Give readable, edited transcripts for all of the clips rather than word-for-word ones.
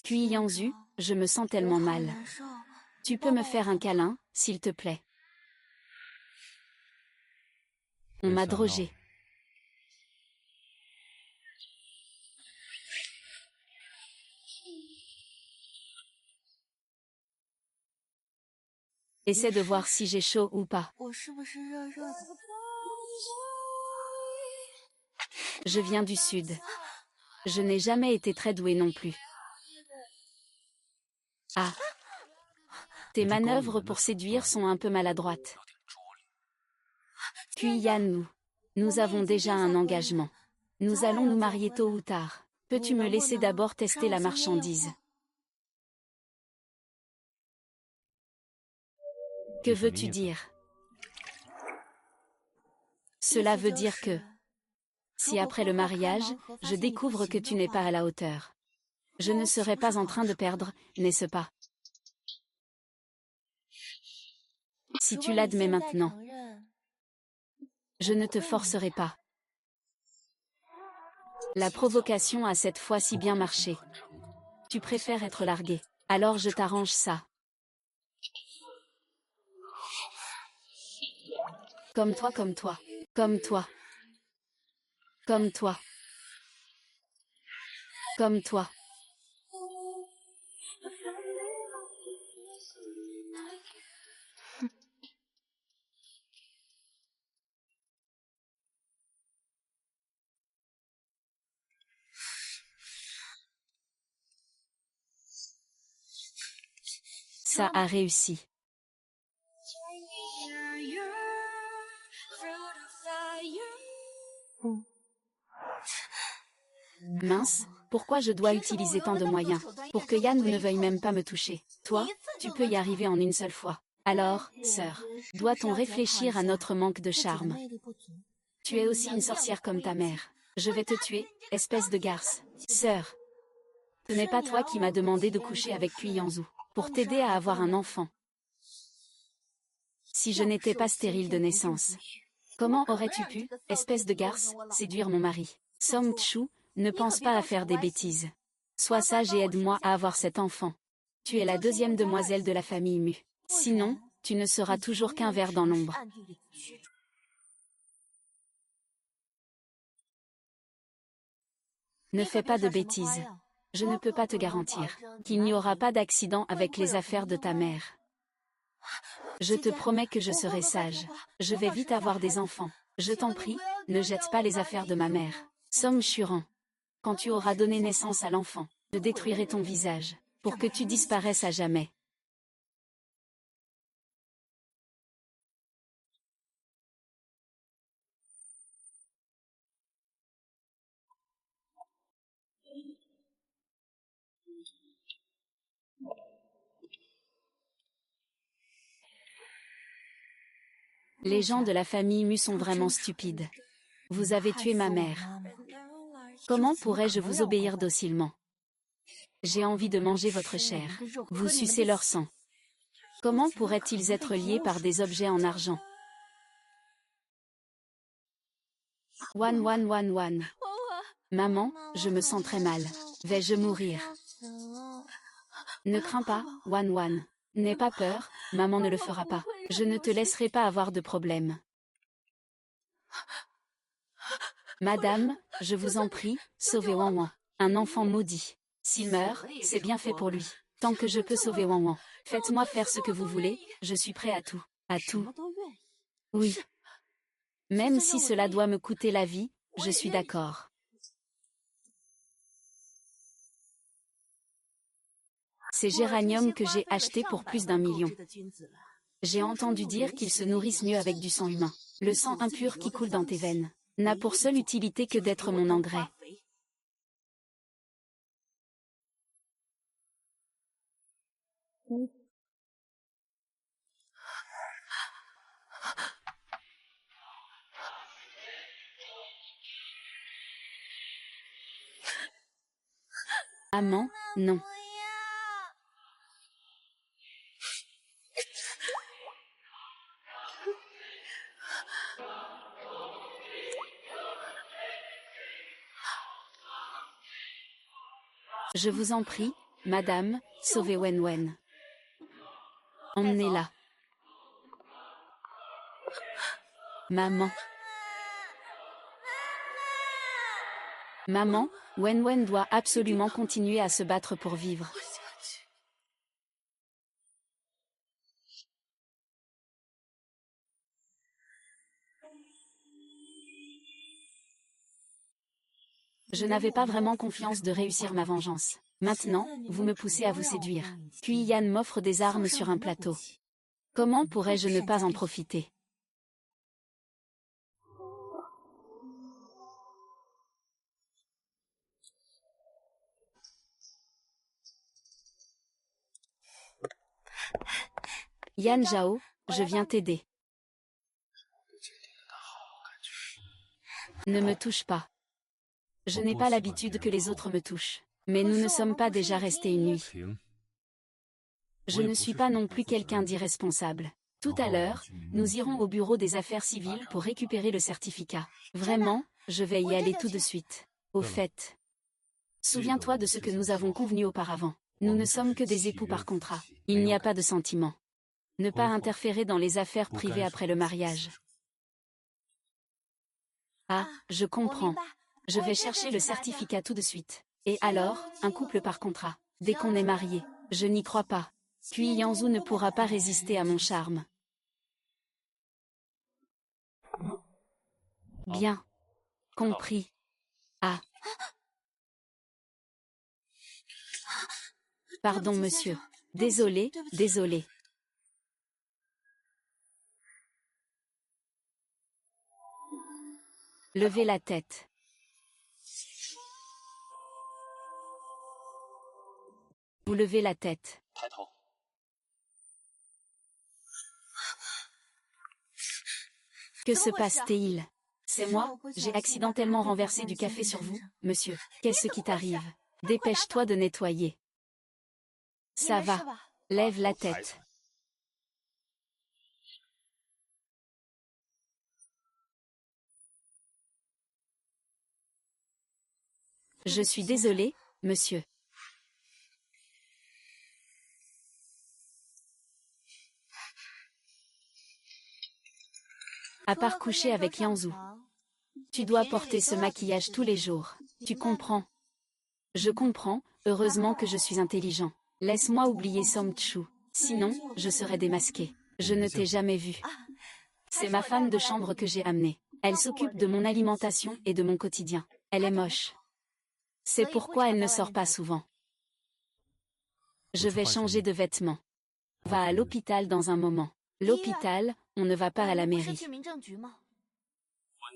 Kui Yanzu, je me sens tellement mal. Tu peux me faire un câlin, s'il te plaît? On m'a drogé. Essaie de voir si j'ai chaud ou pas. Je viens du sud. Je n'ai jamais été très douée non plus. Ah. Tes manœuvres pour séduire sont un peu maladroites. Kui Yannu. Nous avons déjà un engagement. Nous allons nous marier tôt ou tard. Peux-tu me laisser d'abord tester la marchandise? Que veux-tu dire? Cela veut dire que, si après le mariage, je découvre que tu n'es pas à la hauteur, je ne serai pas en train de perdre, n'est-ce pas? Si tu l'admets maintenant, je ne te forcerai pas. La provocation a cette fois-ci bien marché. Tu préfères être largué. Alors je t'arrange ça. Comme toi, comme toi. Comme toi. Comme toi. Comme toi. Ça a réussi. Mince, pourquoi je dois utiliser tant de moyens pour que Yann ne veuille même pas me toucher? Toi, tu peux y arriver en une seule fois. Alors, sœur, doit-on réfléchir à notre manque de charme? Tu es aussi une sorcière comme ta mère. Je vais te tuer, espèce de garce. Sœur, ce n'est pas toi qui m'as demandé de coucher avec Kui Yanzu pour t'aider à avoir un enfant. Si je n'étais pas stérile de naissance, comment aurais-tu pu, espèce de garce, séduire mon mari? Song Chu, ne pense pas à faire des bêtises. Sois sage et aide-moi à avoir cet enfant. Tu es la deuxième demoiselle de la famille Mu. Sinon, tu ne seras toujours qu'un ver dans l'ombre. Ne fais pas de bêtises. Je ne peux pas te garantir qu'il n'y aura pas d'accident avec les affaires de ta mère. Je te promets que je serai sage. Je vais vite avoir des enfants. Je t'en prie, ne jette pas les affaires de ma mère. Song Churan. Quand tu auras donné naissance à l'enfant, je détruirai ton visage, pour que tu disparaisses à jamais. Les gens de la famille Mu sont vraiment stupides. Vous avez tué ma mère. Comment pourrais-je vous obéir docilement? J'ai envie de manger votre chair. Vous sucez leur sang. Comment pourraient-ils être liés par des objets en argent? Wan wan wan wan. Maman, je me sens très mal. Vais-je mourir? Ne crains pas, Wan Wan. N'aie pas peur, maman ne le fera pas. Je ne te laisserai pas avoir de problème. Madame, je vous en prie, sauvez Wan Wan. Un enfant maudit. S'il meurt, c'est bien fait pour lui. Tant que je peux sauver Wan Wan, faites-moi faire ce que vous voulez, je suis prêt à tout. À tout. Oui. Même si cela doit me coûter la vie, je suis d'accord. C'est Géranium que j'ai acheté pour plus d'1 million. J'ai entendu dire qu'ils se nourrissent mieux avec du sang humain. Le sang impur qui coule dans tes veines n'a pour seule utilité que d'être mon engrais. Amant, non. Je vous en prie, Madame, sauvez Wenwen. Emmenez-la. Maman. Maman, Wenwen doit absolument continuer à se battre pour vivre. Je n'avais pas vraiment confiance de réussir ma vengeance. Maintenant, vous me poussez à vous séduire. Puis Yan m'offre des armes sur un plateau. Comment pourrais-je ne pas en profiter? Yan Zhao, je viens t'aider. Ne me touche pas. Je n'ai pas l'habitude que les autres me touchent. Mais nous ne sommes pas déjà restés une nuit. Je ne suis pas non plus quelqu'un d'irresponsable. Tout à l'heure, nous irons au bureau des affaires civiles pour récupérer le certificat. Vraiment, je vais y aller tout de suite. Au fait, souviens-toi de ce que nous avons convenu auparavant. Nous ne sommes que des époux par contrat. Il n'y a pas de sentiments. Ne pas interférer dans les affaires privées après le mariage. Ah, je comprends. Je vais chercher le certificat tout de suite. Et alors, un couple par contrat. Dès qu'on est marié, je n'y crois pas. Puis Yanzhou ne pourra pas résister à mon charme. Bien. Compris. Ah. Pardon monsieur. Désolé, désolé. Levez la tête. Vous levez la tête. Que se passe-t-il? C'est moi, j'ai accidentellement renversé du café sur vous, monsieur. Qu'est-ce qui t'arrive? Dépêche-toi de nettoyer. Ça va. Lève la tête. Je suis désolée, monsieur. À part coucher avec Yanzhou. Tu dois porter ce maquillage tous les jours. Tu comprends? Je comprends, heureusement que je suis intelligent. Laisse-moi oublier Song Chu. Sinon, je serais démasqué. Je ne t'ai jamais vu. C'est ma femme de chambre que j'ai amenée. Elle s'occupe de mon alimentation et de mon quotidien. Elle est moche. C'est pourquoi elle ne sort pas souvent. Je vais changer de vêtements. Va à l'hôpital dans un moment. L'hôpital, on ne va pas à la mairie.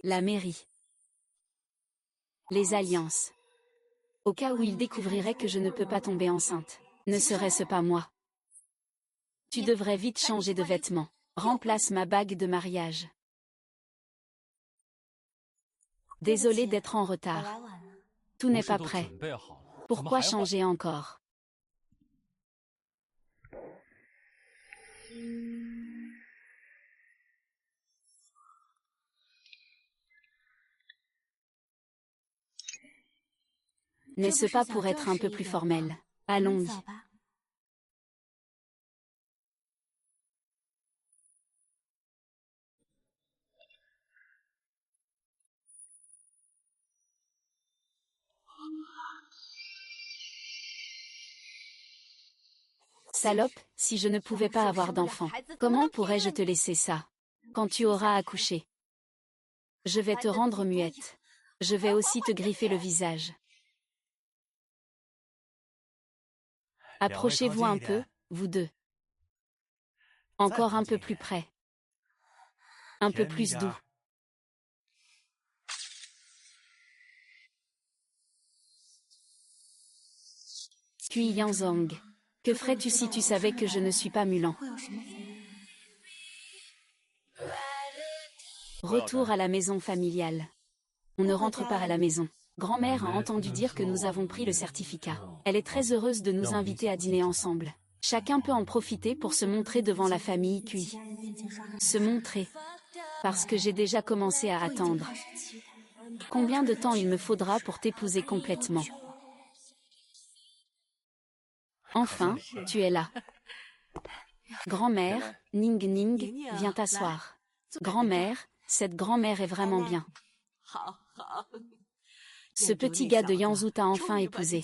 La mairie. Les alliances. Au cas où il découvrirait que je ne peux pas tomber enceinte. Ne serait-ce pas moi? Tu devrais vite changer de vêtements. Remplace ma bague de mariage. Désolé d'être en retard. Tout n'est pas prêt. Pourquoi changer encore? N'est-ce pas pour être un peu plus formel? Allons-y. Salope, si je ne pouvais pas avoir d'enfant, comment pourrais-je te laisser ça? Quand tu auras accouché. Je vais te rendre muette. Je vais aussi te griffer le visage. Approchez-vous un peu, vous deux. Encore un peu plus près. Un peu plus doux. Puis Yanzhong. Que ferais-tu si tu savais que je ne suis pas Mulan? Retour à la maison familiale. On ne rentre pas à la maison. Grand-mère a entendu dire que nous avons pris le certificat. Elle est très heureuse de nous inviter à dîner ensemble. Chacun peut en profiter pour se montrer devant la famille Cui. Se montrer. Parce que j'ai déjà commencé à attendre. Combien de temps il me faudra pour t'épouser complètement? Enfin, tu es là. Grand-mère, Ning Ning, viens t'asseoir. Grand-mère, cette grand-mère est vraiment bien. Ce petit gars de Yanzhou t'a enfin épousé.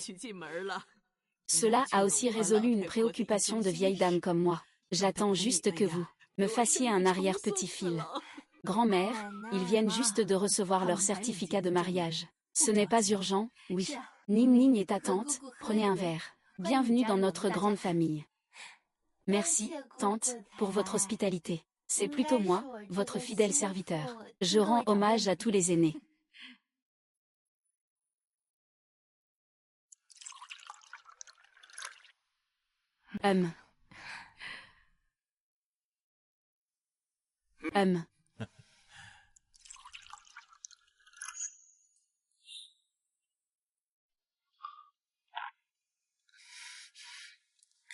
Cela a aussi résolu une préoccupation de vieille dame comme moi. J'attends juste que vous me fassiez un arrière-petit-fil. Grand-mère, ils viennent juste de recevoir leur certificat de mariage. Ce n'est pas urgent, oui. Ning Ning et ta tante, prenez un verre. Bienvenue dans notre grande famille. Merci, tante, pour votre hospitalité. C'est plutôt moi, votre fidèle serviteur. Je rends hommage à tous les aînés. Hum. Hum.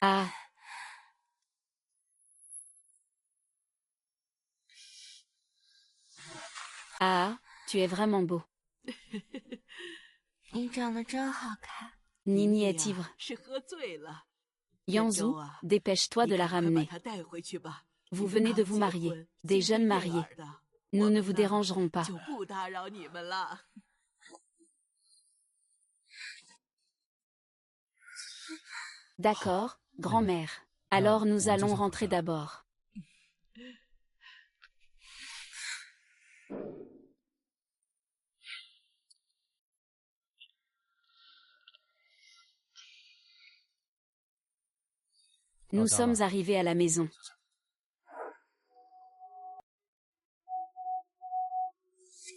Ah. Ah, tu es vraiment beau. Nini est ivre. Yanzhou, dépêche-toi de la ramener. Vous venez de vous marier, des jeunes mariés. Nous ne vous dérangerons pas. D'accord, grand-mère. Alors nous allons rentrer d'abord. Nous sommes arrivés à la maison.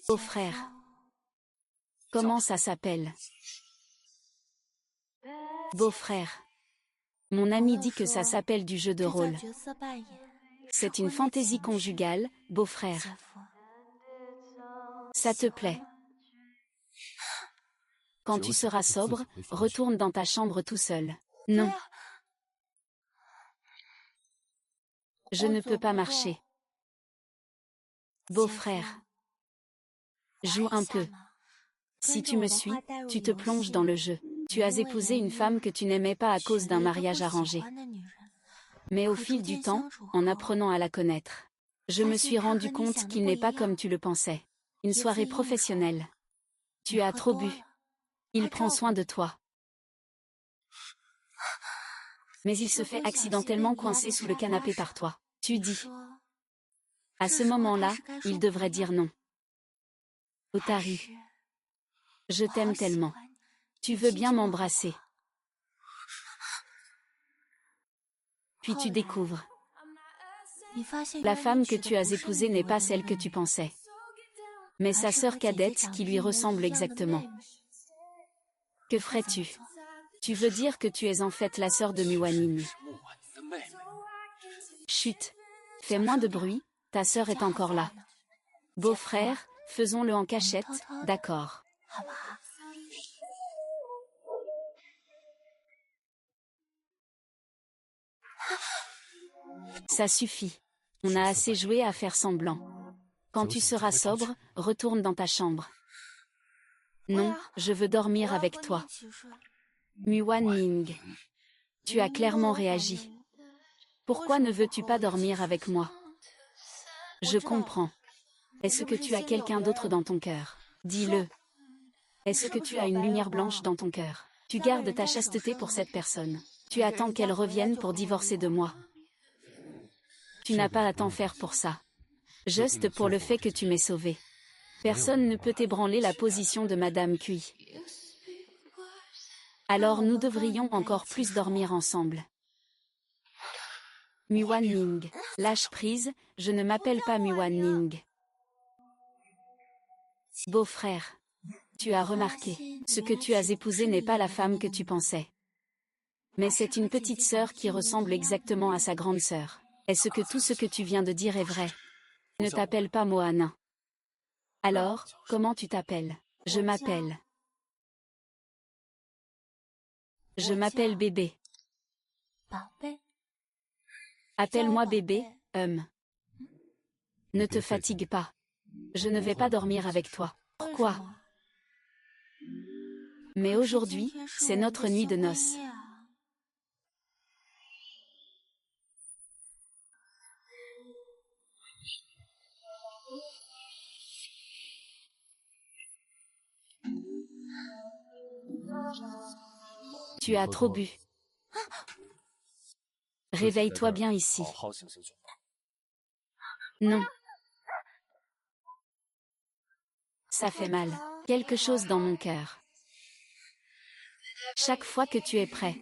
Beau-frère. Comment ça s'appelle? Beau-frère. Mon ami dit que ça s'appelle du jeu de rôle. C'est une fantaisie conjugale, beau-frère. Ça te plaît? Quand tu seras sobre, retourne dans ta chambre tout seul. Non. Je ne peux pas marcher. Beau-frère. Joue un peu. Si tu me suis, tu te plonges dans le jeu. Tu as épousé une femme que tu n'aimais pas à cause d'un mariage arrangé. Mais au fil du temps, en apprenant à la connaître, je me suis rendu compte qu'il n'est pas comme tu le pensais. Une soirée professionnelle. Tu as trop bu. Il prend soin de toi. Mais il se fait accidentellement coincer sous le canapé par toi. Tu dis. À ce moment-là, il devrait dire non. Otari. Je t'aime tellement. Tu veux bien m'embrasser. Puis tu découvres. La femme que tu as épousée n'est pas celle que tu pensais. Mais sa sœur cadette qui lui ressemble exactement. Que ferais-tu? Tu veux dire que tu es en fait la sœur de Muwanin. Chut. Fais moins de bruit, ta sœur est encore là. Beau-frère, faisons-le en cachette, d'accord. Ça suffit. On a assez joué à faire semblant. Quand tu seras sobre, retourne dans ta chambre. Non, je veux dormir avec toi. Muwaning. Tu as clairement réagi. Pourquoi ne veux-tu pas dormir avec moi? Je comprends. Est-ce que tu as quelqu'un d'autre dans ton cœur? Dis-le. Est-ce que tu as une lumière blanche dans ton cœur? Tu gardes ta chasteté pour cette personne. Tu attends qu'elle revienne pour divorcer de moi. Tu n'as pas à t'en faire pour ça. Juste pour le fait que tu m'aies sauvé. Personne ne peut ébranler la position de Madame Cui. Alors nous devrions encore plus dormir ensemble. Muwaning. Lâche prise, je ne m'appelle pas Muwaning. Beau-frère. Tu as remarqué, ce que tu as épousé n'est pas la femme que tu pensais. Mais c'est une petite sœur qui ressemble exactement à sa grande sœur. Est-ce que tout ce que tu viens de dire est vrai? Ne t'appelle pas Moana. Alors, comment tu t'appelles? Je m'appelle. Je m'appelle bébé. Appelle-moi bébé, Ne te fatigue pas. Je ne vais pas dormir avec toi. Pourquoi? Mais aujourd'hui, c'est notre nuit de noces. Tu as trop bu. Réveille-toi bien ici. Non. Ça fait mal. Quelque chose dans mon cœur. Chaque fois que tu es prêt.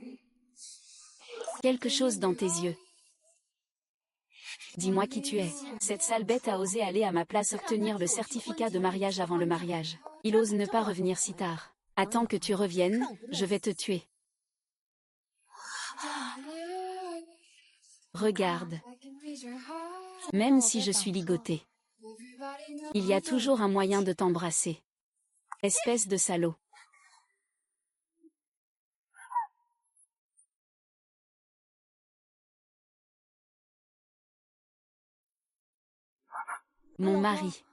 Quelque chose dans tes yeux. Dis-moi qui tu es. Cette sale bête a osé aller à ma place obtenir le certificat de mariage avant le mariage. Il ose ne pas revenir si tard. Attends que tu reviennes, je vais te tuer. Regarde. Même si je suis ligotée. Il y a toujours un moyen de t'embrasser. Espèce de salaud. Mon mari.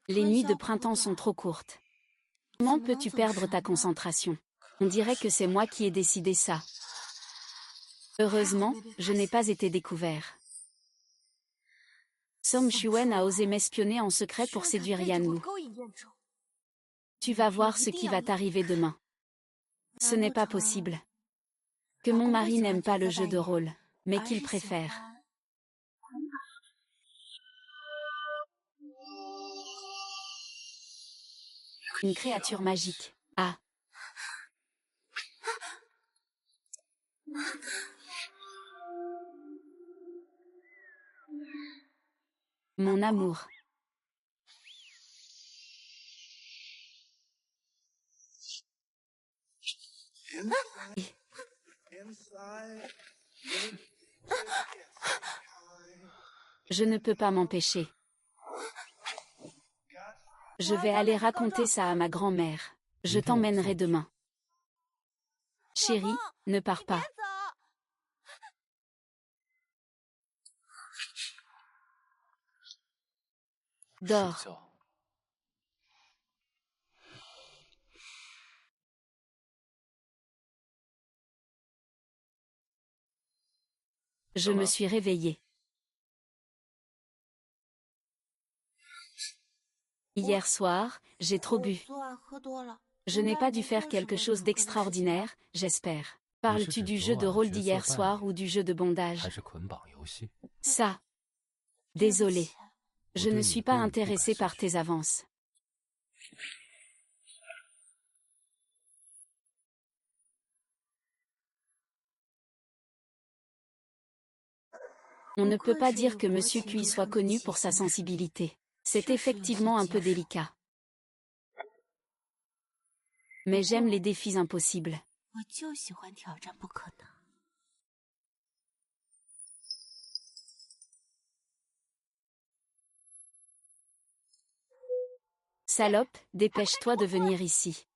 Les nuits de printemps sont trop courtes. Comment peux-tu perdre ta concentration? On dirait que c'est moi qui ai décidé ça. Heureusement, je n'ai pas été découvert. Song Shuen a osé m'espionner en secret pour séduire Yan Wu. Tu vas voir ce qui va t'arriver demain. Ce n'est pas possible. Que mon mari n'aime pas le jeu de rôle, mais qu'il préfère. Une créature magique. Ah. Mon amour. Je ne peux pas m'empêcher. Je vais aller raconter ça à ma grand-mère. Je t'emmènerai demain. Chérie, ne pars pas. Dors. Je me suis réveillée. Hier soir, j'ai trop bu. Je n'ai pas dû faire quelque chose d'extraordinaire, j'espère. Parles-tu du jeu de rôle d'hier soir ou du jeu de bondage? Ça. Désolé. Je ne suis pas intéressée par tes avances. On ne peut pas dire que Monsieur Cui soit connu pour sa sensibilité. C'est effectivement un peu délicat. Mais j'aime les défis impossibles. Salope, dépêche-toi de venir ici.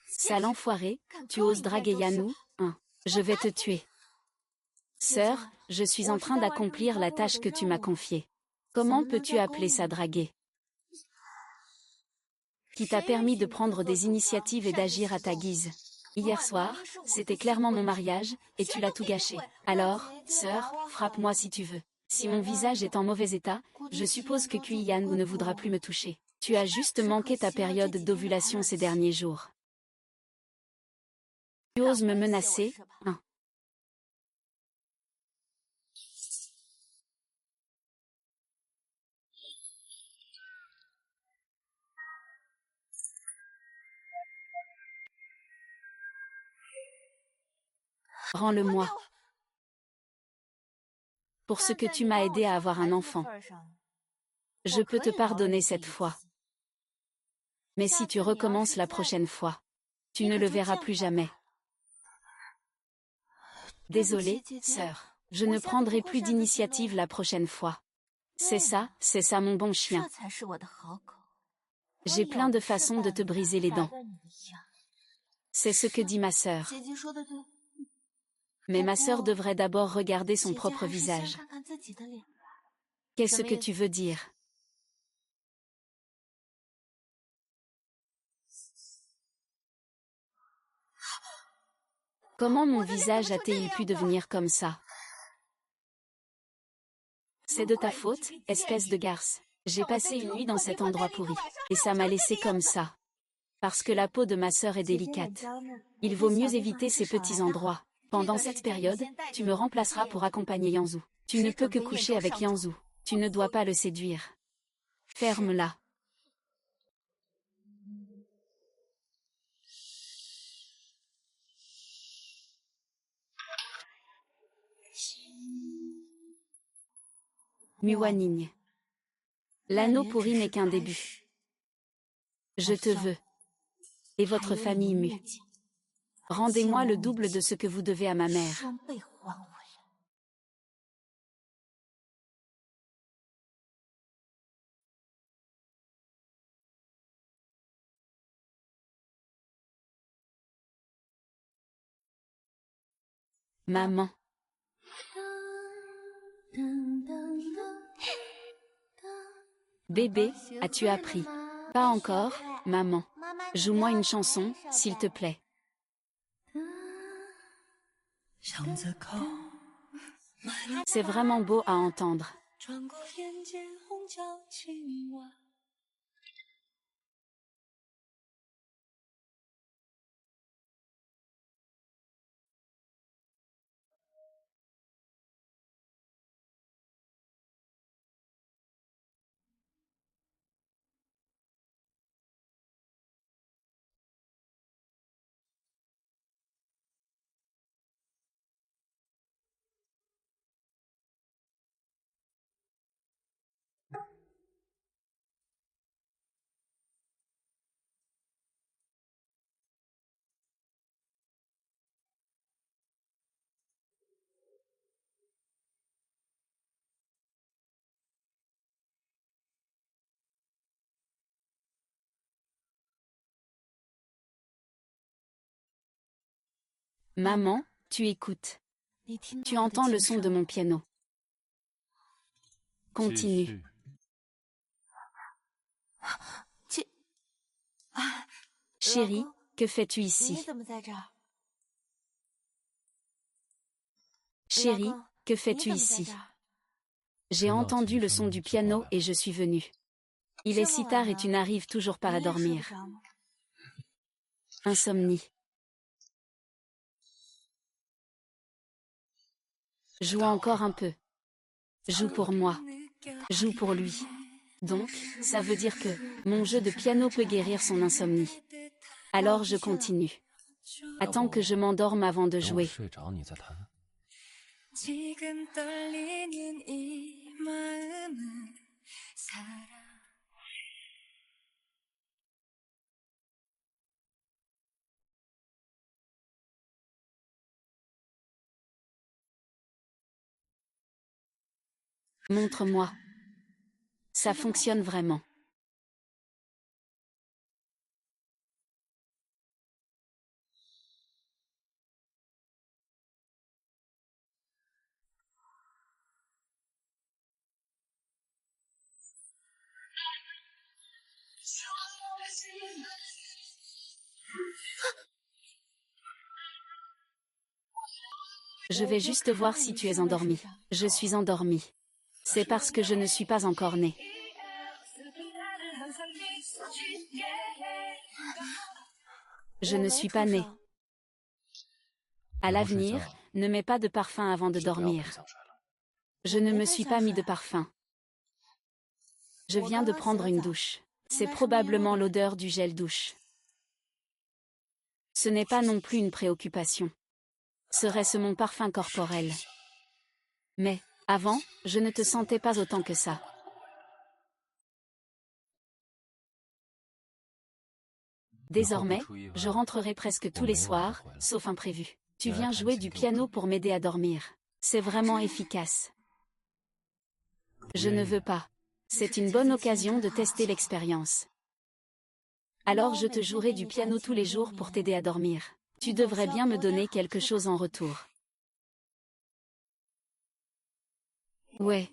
Sale enfoiré, tu oses draguer Yan Wu, hein? Je vais te tuer. Sœur, je suis en train d'accomplir la tâche que tu m'as confiée. Comment peux-tu appeler ça draguer? Qui t'a permis de prendre des initiatives et d'agir à ta guise. Hier soir, c'était clairement mon mariage, et tu l'as tout gâché. Alors, sœur, frappe-moi si tu veux. Si mon visage est en mauvais état, je suppose que Kui Yan Wu ne voudra plus me toucher. Tu as juste manqué ta période d'ovulation ces derniers jours. Tu oses me menacer, hein? Rends-le-moi. Pour ce que tu m'as aidé à avoir un enfant. Je peux te pardonner cette fois. Mais si tu recommences la prochaine fois, tu ne le verras plus jamais. Désolée, sœur. Je ne prendrai plus d'initiative la prochaine fois. C'est ça mon bon chien. J'ai plein de façons de te briser les dents. C'est ce que dit ma sœur. Mais ma sœur devrait d'abord regarder son propre visage. Qu'est-ce que tu veux dire? Comment mon visage a-t-il pu devenir comme ça? C'est de ta faute, espèce de garce. J'ai passé une nuit dans cet endroit pourri. Et ça m'a laissé comme ça. Parce que la peau de ma sœur est délicate. Il vaut mieux éviter ces petits endroits. Pendant cette période, tu me remplaceras pour accompagner Yanzhu. Tu ne peux que coucher avec Yanzhu. Tu ne dois pas le séduire. Ferme-la. Muwanning. L'anneau pourri n'est qu'un début. Je te veux. Et votre famille Mu. Rendez-moi le double de ce que vous devez à ma mère. Maman. Bébé, as-tu appris? Pas encore, maman. Joue-moi une chanson, s'il te plaît. C'est vraiment beau à entendre. Maman, tu écoutes. Tu entends le son de mon piano. Continue. Chérie, que fais-tu ici? Chérie, que fais-tu ici? J'ai entendu le son du piano et je suis venue. Il est si tard et tu n'arrives toujours pas à dormir. Insomnie. Joue encore un peu. Joue pour moi. Joue pour lui. Donc, ça veut dire que mon jeu de piano peut guérir son insomnie. Alors je continue. Attends que je m'endorme avant de jouer. Montre-moi. Ça fonctionne vraiment. Je vais juste voir si tu es endormi. Je suis endormi. C'est parce que je ne suis pas encore née. Je ne suis pas née. À l'avenir, ne mets pas de parfum avant de dormir. Je ne me suis pas mis de parfum. Je viens de prendre une douche. C'est probablement l'odeur du gel douche. Ce n'est pas non plus une préoccupation. Serait-ce mon parfum corporel? Mais, avant, je ne te sentais pas autant que ça. Désormais, je rentrerai presque tous les soirs, sauf imprévu. Tu viens jouer du piano pour m'aider à dormir. C'est vraiment efficace. Je ne veux pas. C'est une bonne occasion de tester l'expérience. Alors je te jouerai du piano tous les jours pour t'aider à dormir. Tu devrais bien me donner quelque chose en retour. Ouais.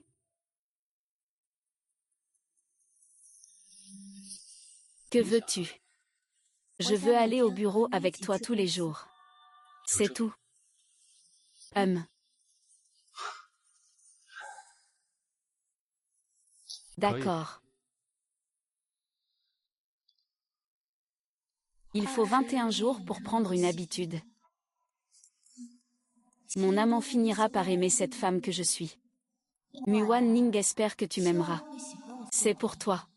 Que veux-tu? Je veux aller au bureau avec toi tous les jours. C'est tout. D'accord. Il faut 21 jours pour prendre une habitude. Mon amant finira par aimer cette femme que je suis. Muan Ning espère que tu m'aimeras. C'est pour toi.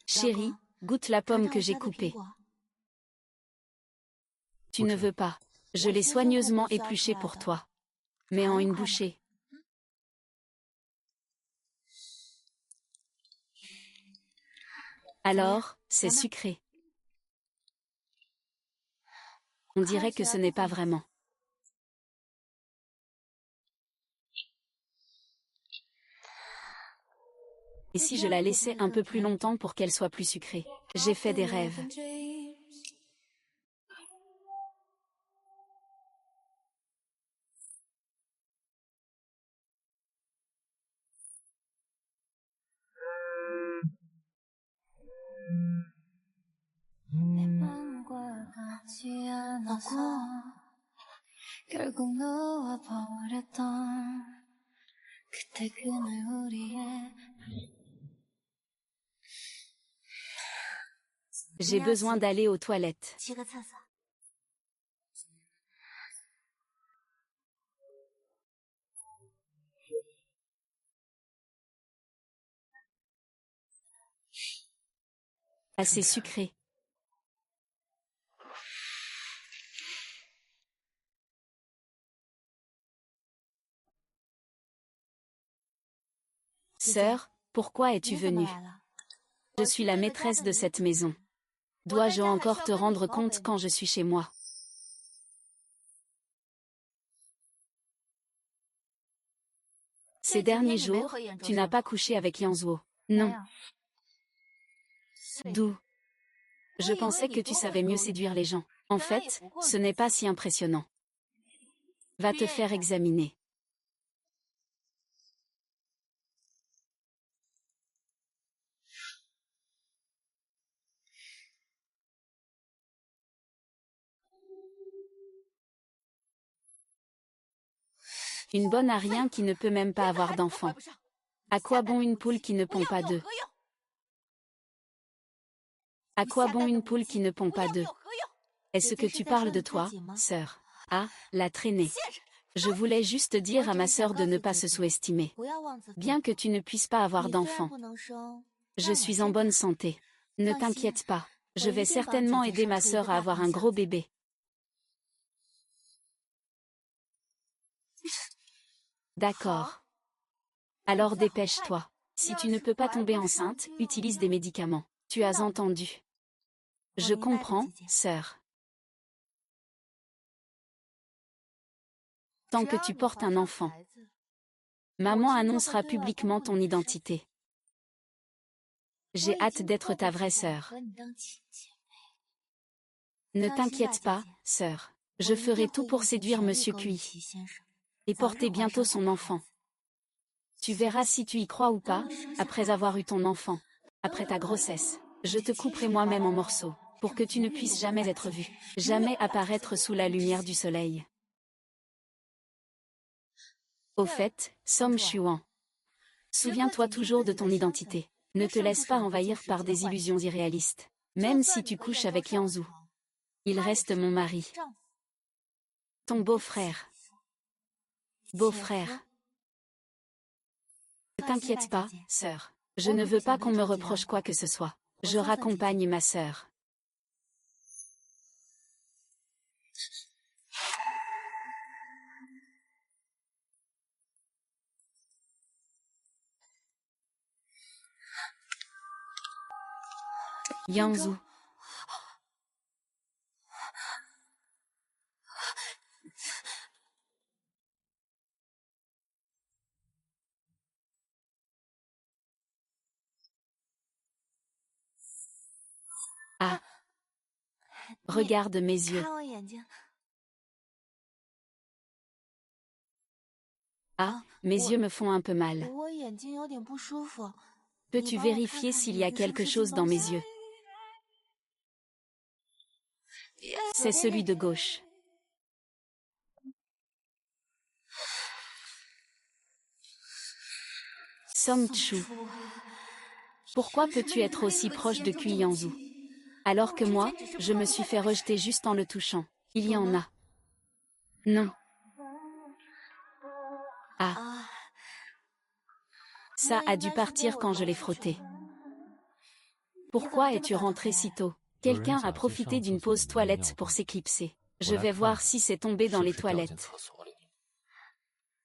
Chérie, goûte la pomme que j'ai coupée. Tu ne veux pas. Je l'ai soigneusement épluchée pour toi. Mais en une bouchée. Alors, c'est sucré. On dirait que ce n'est pas vraiment. Et si je la laissais un peu plus longtemps pour qu'elle soit plus sucrée? J'ai fait des rêves. J'ai besoin d'aller aux toilettes. Assez sucré. Sœur, pourquoi es-tu venue? Je suis la maîtresse de cette maison. Dois-je encore te rendre compte quand je suis chez moi? Ces derniers jours, tu n'as pas couché avec Yanzuo. Non. D'où? Je pensais que tu savais mieux séduire les gens. En fait, ce n'est pas si impressionnant. Va te faire examiner. Une bonne à rien qui ne peut même pas avoir d'enfant. À quoi bon une poule qui ne pond pas d'œufs? À quoi bon une poule qui ne pond pas d'œufs? Est-ce que tu parles de toi, sœur? Ah, la traînée. Je voulais juste dire à ma sœur de ne pas se sous-estimer. Bien que tu ne puisses pas avoir d'enfant. Je suis en bonne santé. Ne t'inquiète pas. Je vais certainement aider ma sœur à avoir un gros bébé. D'accord. Alors dépêche-toi. Si tu ne peux pas tomber enceinte, utilise des médicaments. Tu as entendu. Je comprends, sœur. Tant que tu portes un enfant. Maman annoncera publiquement ton identité. J'ai hâte d'être ta vraie sœur. Ne t'inquiète pas, sœur. Je ferai tout pour séduire Monsieur Cui. Et porter bientôt son enfant. Tu verras si tu y crois ou pas, après avoir eu ton enfant. Après ta grossesse, je te couperai moi-même en morceaux, pour que tu ne puisses jamais être vu, jamais apparaître sous la lumière du soleil. Au fait, Som Chuan. Souviens-toi toujours de ton identité. Ne te laisse pas envahir par des illusions irréalistes. Même si tu couches avec Yanzu. Il reste mon mari. Ton beau-frère. Beau-frère. Ne t'inquiète pas, sœur. Je ne veux pas qu'on me reproche quoi que ce soit. Je raccompagne ma sœur. Yanzu. Ah. Regarde mes yeux. Ah, mes yeux me font un peu mal. Peux-tu vérifier s'il y a quelque chose dans mes yeux? C'est celui de gauche. Song Chu. Pourquoi peux-tu être aussi proche de Kui Yanzu? Alors que moi, je me suis fait rejeter juste en le touchant. Il y en a. Non. Ah. Ça a dû partir quand je l'ai frotté. Pourquoi es-tu rentré si tôt? Quelqu'un a profité d'une pause toilette pour s'éclipser. Je vais voir si c'est tombé dans les toilettes.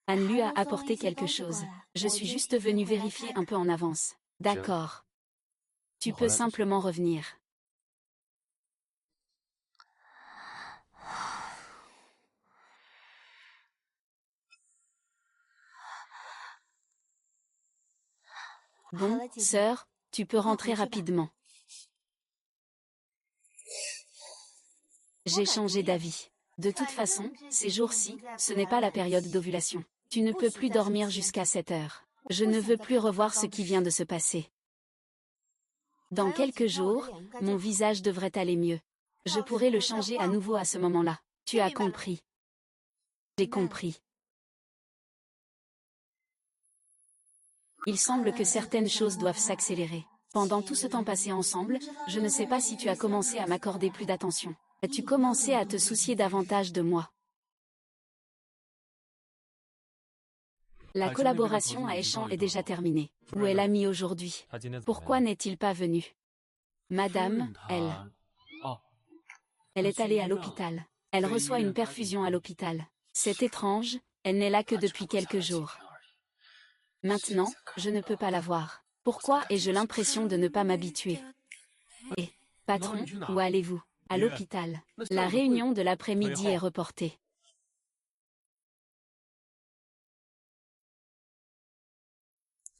Anne lui a apporté quelque chose. Je suis juste venue vérifier un peu en avance. D'accord. Tu peux simplement revenir. Bon, sœur, tu peux rentrer rapidement. J'ai changé d'avis. De toute façon, ces jours-ci, ce n'est pas la période d'ovulation. Tu ne peux plus dormir jusqu'à 7 heures. Je ne veux plus revoir ce qui vient de se passer. Dans quelques jours, mon visage devrait aller mieux. Je pourrai le changer à nouveau à ce moment-là. Tu as compris. J'ai compris. Il semble que certaines choses doivent s'accélérer. Pendant tout ce temps passé ensemble, je ne sais pas si tu as commencé à m'accorder plus d'attention. As-tu commencé à te soucier davantage de moi? La collaboration à Échamps est déjà terminée. Où est l'ami aujourd'hui? Pourquoi n'est-il pas venu? Madame, elle est allée à l'hôpital. Elle reçoit une perfusion à l'hôpital. C'est étrange, elle n'est là que depuis quelques jours. Maintenant, je ne peux pas la voir. Pourquoi ai-je l'impression de ne pas m'habituer? Et, patron, où allez-vous? À l'hôpital. La réunion de l'après-midi est reportée.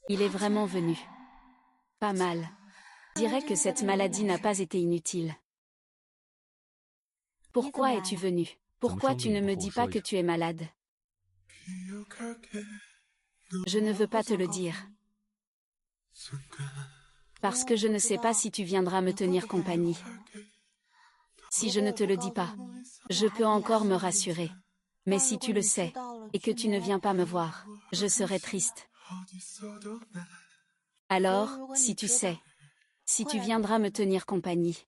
Il est vraiment venu. Pas mal. Je dirais que cette maladie n'a pas été inutile. Pourquoi es-tu venu? Pourquoi tu ne me dis pas que tu es malade? Je ne veux pas te le dire. Parce que je ne sais pas si tu viendras me tenir compagnie. Si je ne te le dis pas, je peux encore me rassurer. Mais si tu le sais, et que tu ne viens pas me voir, je serai triste. Alors, si tu sais, si tu viendras me tenir compagnie.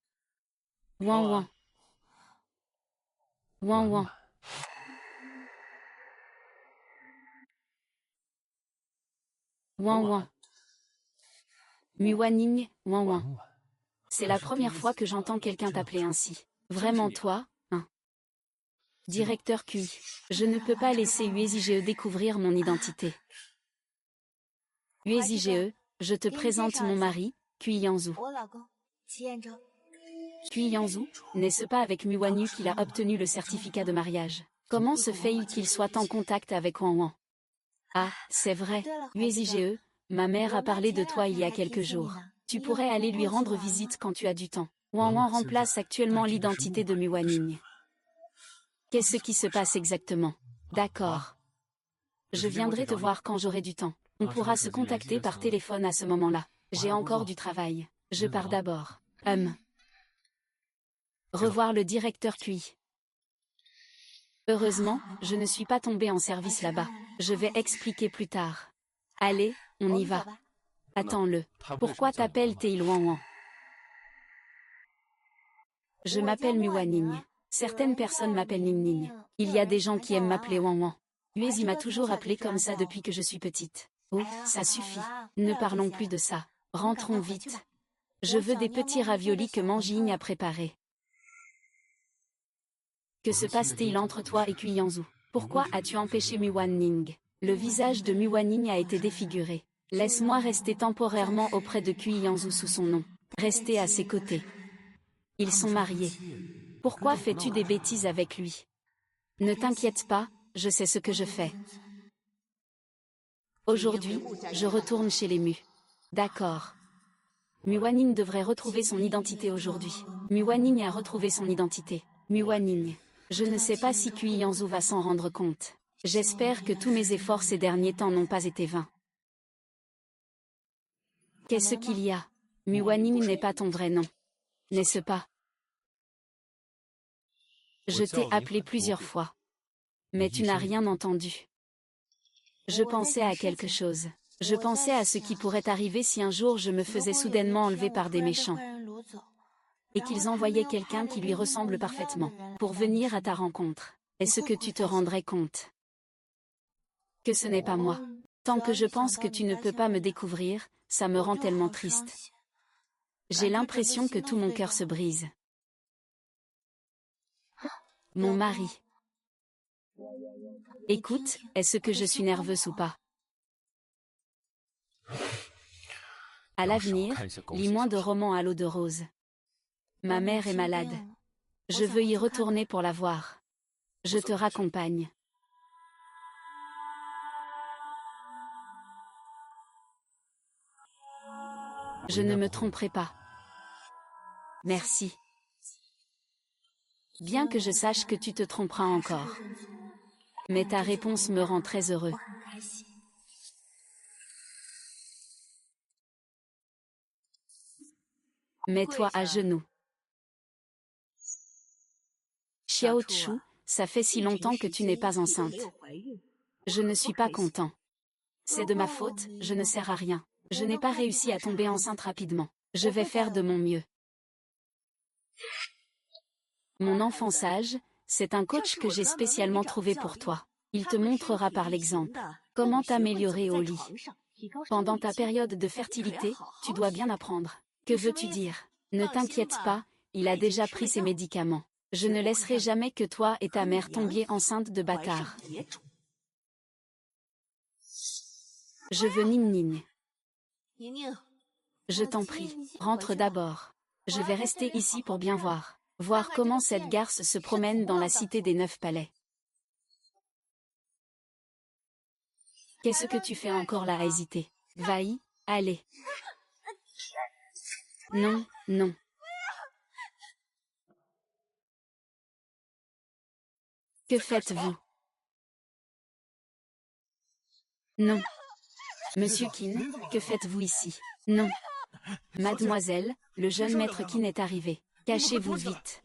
Ouan ouan. Ouan ouan. Ouan ouan. Muwaning, ouan ouan. C'est la première fois que j'entends quelqu'un t'appeler ainsi. Vraiment toi, hein? Directeur QI. Je ne peux pas laisser USIGE découvrir mon identité. USIGE, je te présente mon mari, Kui Yanzu. Kui Yanzu, n'est-ce pas avec Muwanyu qu'il a obtenu le certificat de mariage? Comment se fait-il qu'il soit en contact avec Wan Wan? Ah, c'est vrai, USIGE, ma mère a parlé de toi il y a quelques jours. Tu pourrais aller lui rendre visite quand tu as du temps. Wan Wan remplace actuellement l'identité de Muwaning. Qu'est-ce qui se passe exactement? D'accord. Je viendrai te voir quand j'aurai du temps. On pourra se contacter par téléphone à ce moment-là. J'ai encore du travail. Je pars d'abord. Revoir le directeur QI. Heureusement, je ne suis pas tombée en service là-bas. Je vais expliquer plus tard. Allez, on y va. Attends-le. Pourquoi t'appelles-t-il Wan Wan? Je m'appelle Muwaning. Certaines personnes m'appellent Ning Ning. Il y a des gens qui aiment m'appeler Wan Wan. Il m'a toujours appelé comme ça depuis que je suis petite. Oh, ça suffit. Ne parlons plus de ça. Rentrons vite. Je veux des petits raviolis que Manjing a préparés. Que se passe-t-il entre toi et Kui Yanzu? Pourquoi as-tu empêché Muwaning? Le visage de Muwaning a été défiguré. Laisse-moi rester temporairement auprès de Kui Yanzu sous son nom. Rester à ses côtés. Ils sont mariés. Pourquoi fais-tu des bêtises avec lui? Ne t'inquiète pas, je sais ce que je fais. Aujourd'hui, je retourne chez les Mu. D'accord. Muwaning devrait retrouver son identité aujourd'hui. Muwaning a retrouvé son identité. Muwaning. Je ne sais pas si Kui Yanzu va s'en rendre compte. J'espère que tous mes efforts ces derniers temps n'ont pas été vains. Qu'est-ce qu'il y a? Muwaning n'est pas ton vrai nom. N'est-ce pas? Je t'ai appelé plusieurs fois. Mais tu n'as rien entendu. Je pensais à quelque chose. Je pensais à ce qui pourrait arriver si un jour je me faisais soudainement enlever par des méchants, et qu'ils envoyaient quelqu'un qui lui ressemble parfaitement, pour venir à ta rencontre. Est-ce que tu te rendrais compte que ce n'est pas moi? Tant que je pense que tu ne peux pas me découvrir, ça me rend tellement triste. J'ai l'impression que tout mon cœur se brise. Mon mari. Écoute, est-ce que je suis nerveuse ou pas? À l'avenir, lis moins de romans à l'eau de rose. Ma mère est malade. Je veux y retourner pour la voir. Je te raccompagne. Je ne me tromperai pas. Merci. Bien que je sache que tu te tromperas encore. Mais ta réponse me rend très heureux. Mets-toi à genoux. Xiao Chu, ça fait si longtemps que tu n'es pas enceinte. Je ne suis pas content. C'est de ma faute, je ne sers à rien. Je n'ai pas réussi à tomber enceinte rapidement. Je vais faire de mon mieux. Mon enfant sage, c'est un coach que j'ai spécialement trouvé pour toi. Il te montrera par l'exemple comment t'améliorer au lit. Pendant ta période de fertilité, tu dois bien apprendre. Que veux-tu dire? Ne t'inquiète pas, il a déjà pris ses médicaments. Je ne laisserai jamais que toi et ta mère tombiez enceinte de bâtards. Je veux Ning Ning. Je t'en prie, rentre d'abord. Je vais rester ici pour bien voir. Voir comment cette garce se promène dans la cité des 9 palais. Qu'est-ce que tu fais encore là à hésiter? Va-y, allez. Non, non. Que faites-vous? Non. Monsieur Qin, que faites-vous ici? Non. Mademoiselle, le jeune maître Qin est arrivé. Cachez-vous vite.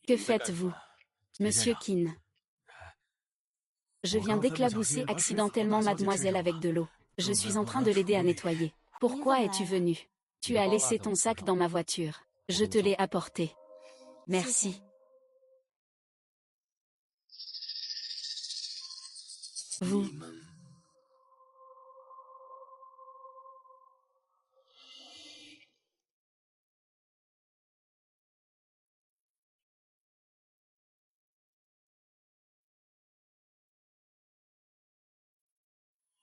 Que faites-vous? Monsieur Qin. Je viens d'éclabousser accidentellement mademoiselle avec de l'eau. Je suis en train de l'aider à nettoyer. Pourquoi es-tu venu? Tu as laissé ton sac dans ma voiture. Je te l'ai apporté. Merci. Vous.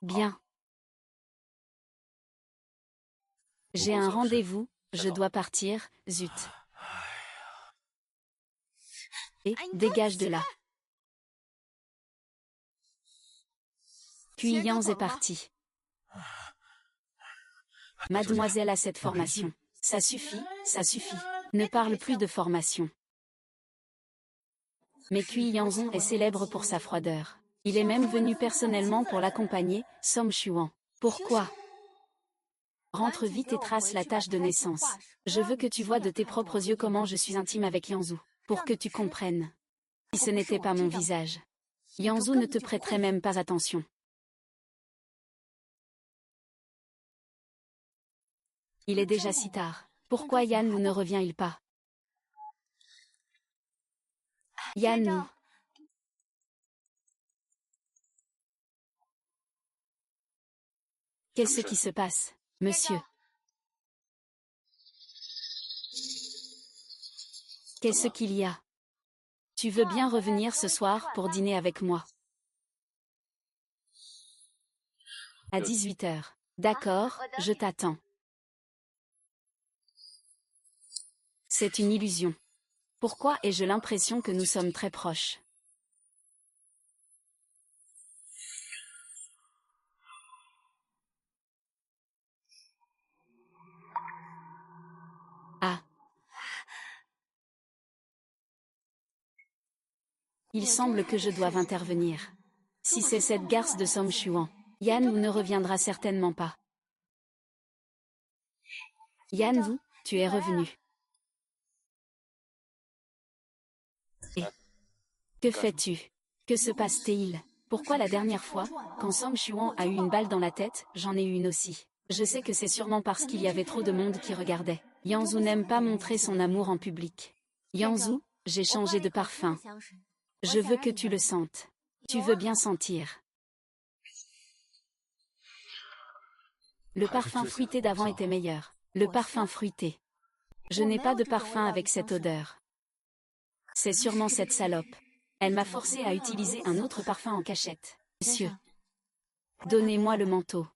Bien. J'ai un rendez-vous, je dois partir, zut. Et, dégage de là. Cuyans est parti. Mademoiselle a cette formation. Ça suffit, ça suffit. Ne parle plus de formation. Mais Cui Yanzon est célèbre pour sa froideur. Il est même venu personnellement pour l'accompagner, Som Chuan. Pourquoi? Rentre vite et trace la tâche de naissance. Je veux que tu vois de tes propres yeux comment je suis intime avec Yanzou, pour que tu comprennes. Si ce n'était pas mon visage, Yanzou ne te prêterait même pas attention. Il est déjà si tard. Pourquoi Yan ne revient-il pas? Yan. Qu'est-ce qui se passe, monsieur? Qu'est-ce qu'il y a? Tu veux bien revenir ce soir pour dîner avec moi? À 18h. D'accord, je t'attends. C'est une illusion. Pourquoi ai-je l'impression que nous sommes très proches? Ah. Il semble que je doive intervenir. Si c'est cette garce de Som Chuan, Yan ne reviendra certainement pas. Yan Wu, tu es revenu. Et Que fais-tu? Que se passe-t-il? Pourquoi la dernière fois, quand Song Chuan a eu une balle dans la tête, j'en ai eu une aussi. Je sais que c'est sûrement parce qu'il y avait trop de monde qui regardait. Yanzhu n'aime pas montrer son amour en public. Yanzhu, j'ai changé de parfum. Je veux que tu le sentes. Tu veux bien sentir. Le parfum fruité d'avant était meilleur. Le parfum fruité. Je n'ai pas de parfum avec cette odeur. C'est sûrement cette salope. Elle m'a forcé à utiliser un autre parfum en cachette. Monsieur. Donnez-moi le manteau.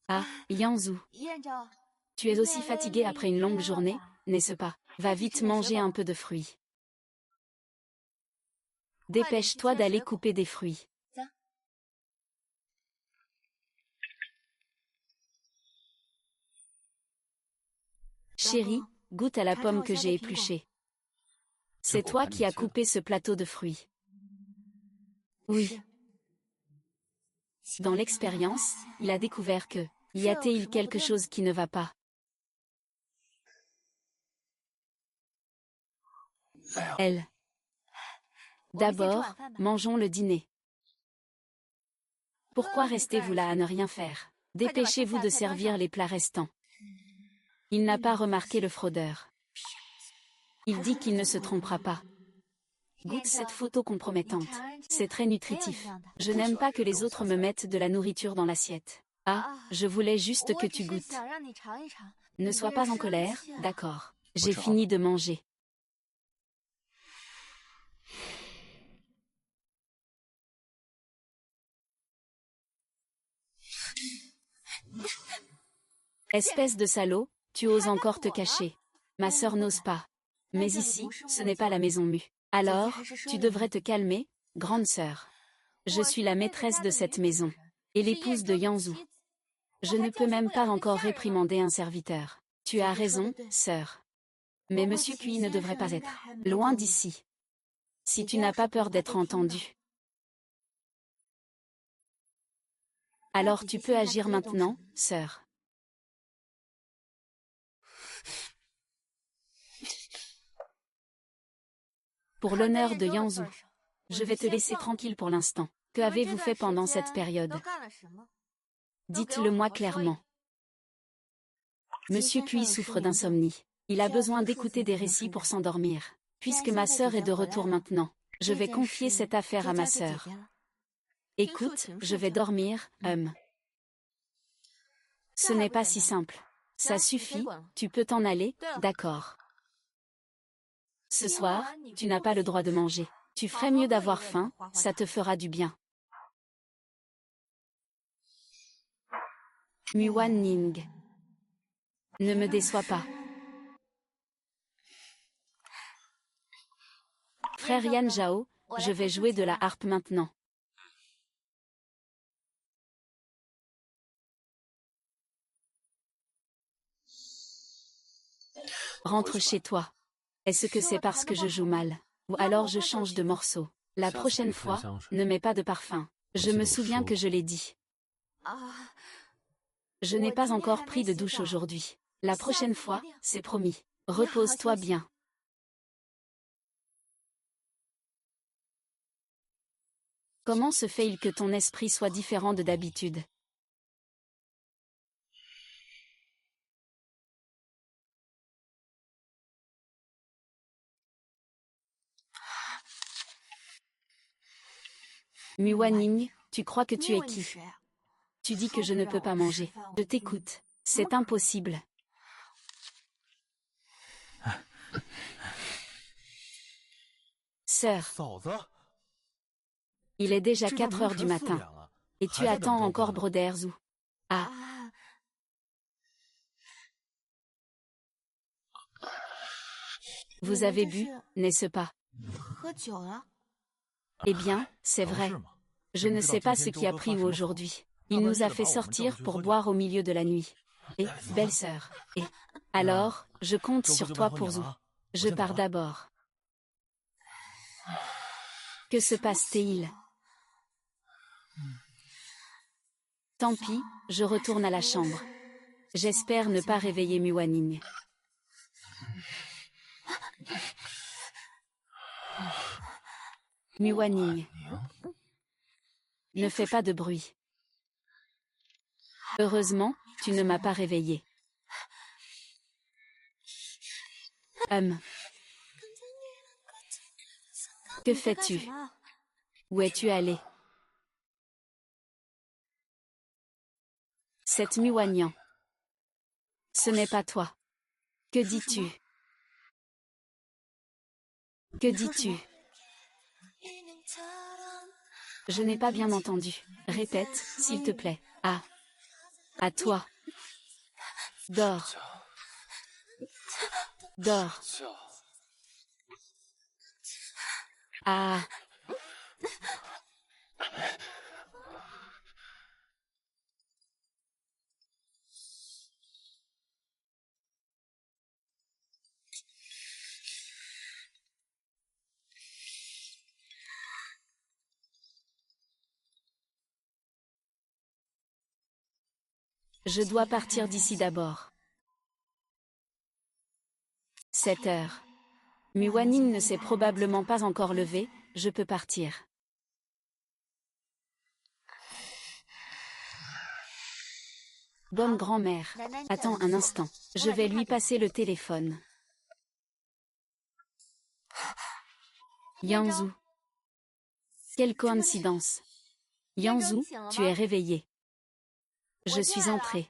Ah, Yanzhu. Tu es aussi fatigué après une longue journée, n'est-ce pas? Va vite manger un peu de fruits. Dépêche-toi d'aller couper des fruits. Chérie, goûte à la pomme que j'ai épluchée. C'est toi qui as coupé ce plateau de fruits. Oui. Dans l'expérience, il a découvert que, y a-t-il quelque chose qui ne va pas? Elle. D'abord, mangeons le dîner. Pourquoi restez-vous là à ne rien faire? Dépêchez-vous de servir les plats restants. Il n'a pas remarqué le fraudeur. Il dit qu'il ne se trompera pas. Goûte cette photo compromettante. C'est très nutritif. Je n'aime pas que les autres me mettent de la nourriture dans l'assiette. Ah, je voulais juste que tu goûtes. Ne sois pas en colère, d'accord. J'ai fini de manger. Espèce de salaud, tu oses encore te cacher. Ma sœur n'ose pas. Mais ici, ce n'est pas la maison mue. Alors, tu devrais te calmer, grande sœur. Je suis la maîtresse de cette maison. Et l'épouse de Yanzhu. Je ne peux même pas encore réprimander un serviteur. Tu as raison, sœur. Mais Monsieur Cui ne devrait pas être loin d'ici. Si tu n'as pas peur d'être entendu. Alors tu peux agir maintenant, sœur. Pour l'honneur de Yanzhu, je vais te laisser tranquille pour l'instant. Que avez-vous fait pendant cette période? Dites-le-moi clairement. Monsieur Cui souffre d'insomnie. Il a besoin d'écouter des récits pour s'endormir. Puisque ma sœur est de retour maintenant, je vais confier cette affaire à ma sœur. Écoute, je vais dormir, Ce n'est pas si simple. Ça suffit, tu peux t'en aller, d'accord. Ce soir, tu n'as pas le droit de manger. Tu ferais mieux d'avoir faim, ça te fera du bien. Muan Ning. Ne me déçois pas. Frère Yan Zhao, je vais jouer de la harpe maintenant. Rentre chez toi. Est-ce que c'est parce que je joue mal? Ou alors je change de morceau? La prochaine fois, ne mets pas de parfum. Je me souviens que je l'ai dit. Je n'ai pas encore pris de douche aujourd'hui. La prochaine fois, c'est promis. Repose-toi bien. Comment se fait-il que ton esprit soit différent de d'habitude? Muaning, tu crois que tu es qui? Tu dis que je ne peux pas manger. Je t'écoute. C'est impossible. Sœur, il est déjà 4 heures du matin. Et tu attends encore Broderzu. Ah. Vous avez bu, n'est-ce pas? Eh bien, c'est vrai. Je ne sais pas ce qui a pris aujourd'hui. Il nous a fait sortir pour boire au milieu de la nuit. Et, belle-sœur, et... Alors, je compte sur toi pour Zhu. Je pars d'abord. Que se passe-t-il? Tant pis, je retourne à la chambre. J'espère ne pas réveiller Muaning. Miwaning, ne fais pas de bruit. Heureusement, tu ne m'as pas réveillé. Que fais-tu? Où es-tu allé? Cette Miwanyan. Ce n'est pas toi. Que dis-tu? Que dis-tu? Je n'ai pas bien entendu. Répète, s'il te plaît. Ah. À toi. Dors. Dors. Ah. Je dois partir d'ici d'abord. 7 heures. Miwaning ne s'est probablement pas encore levé, je peux partir. Bonne grand-mère. Attends un instant, je vais lui passer le téléphone. Yanzu. Quelle coïncidence. Yanzu, tu es réveillé. Je suis entrée.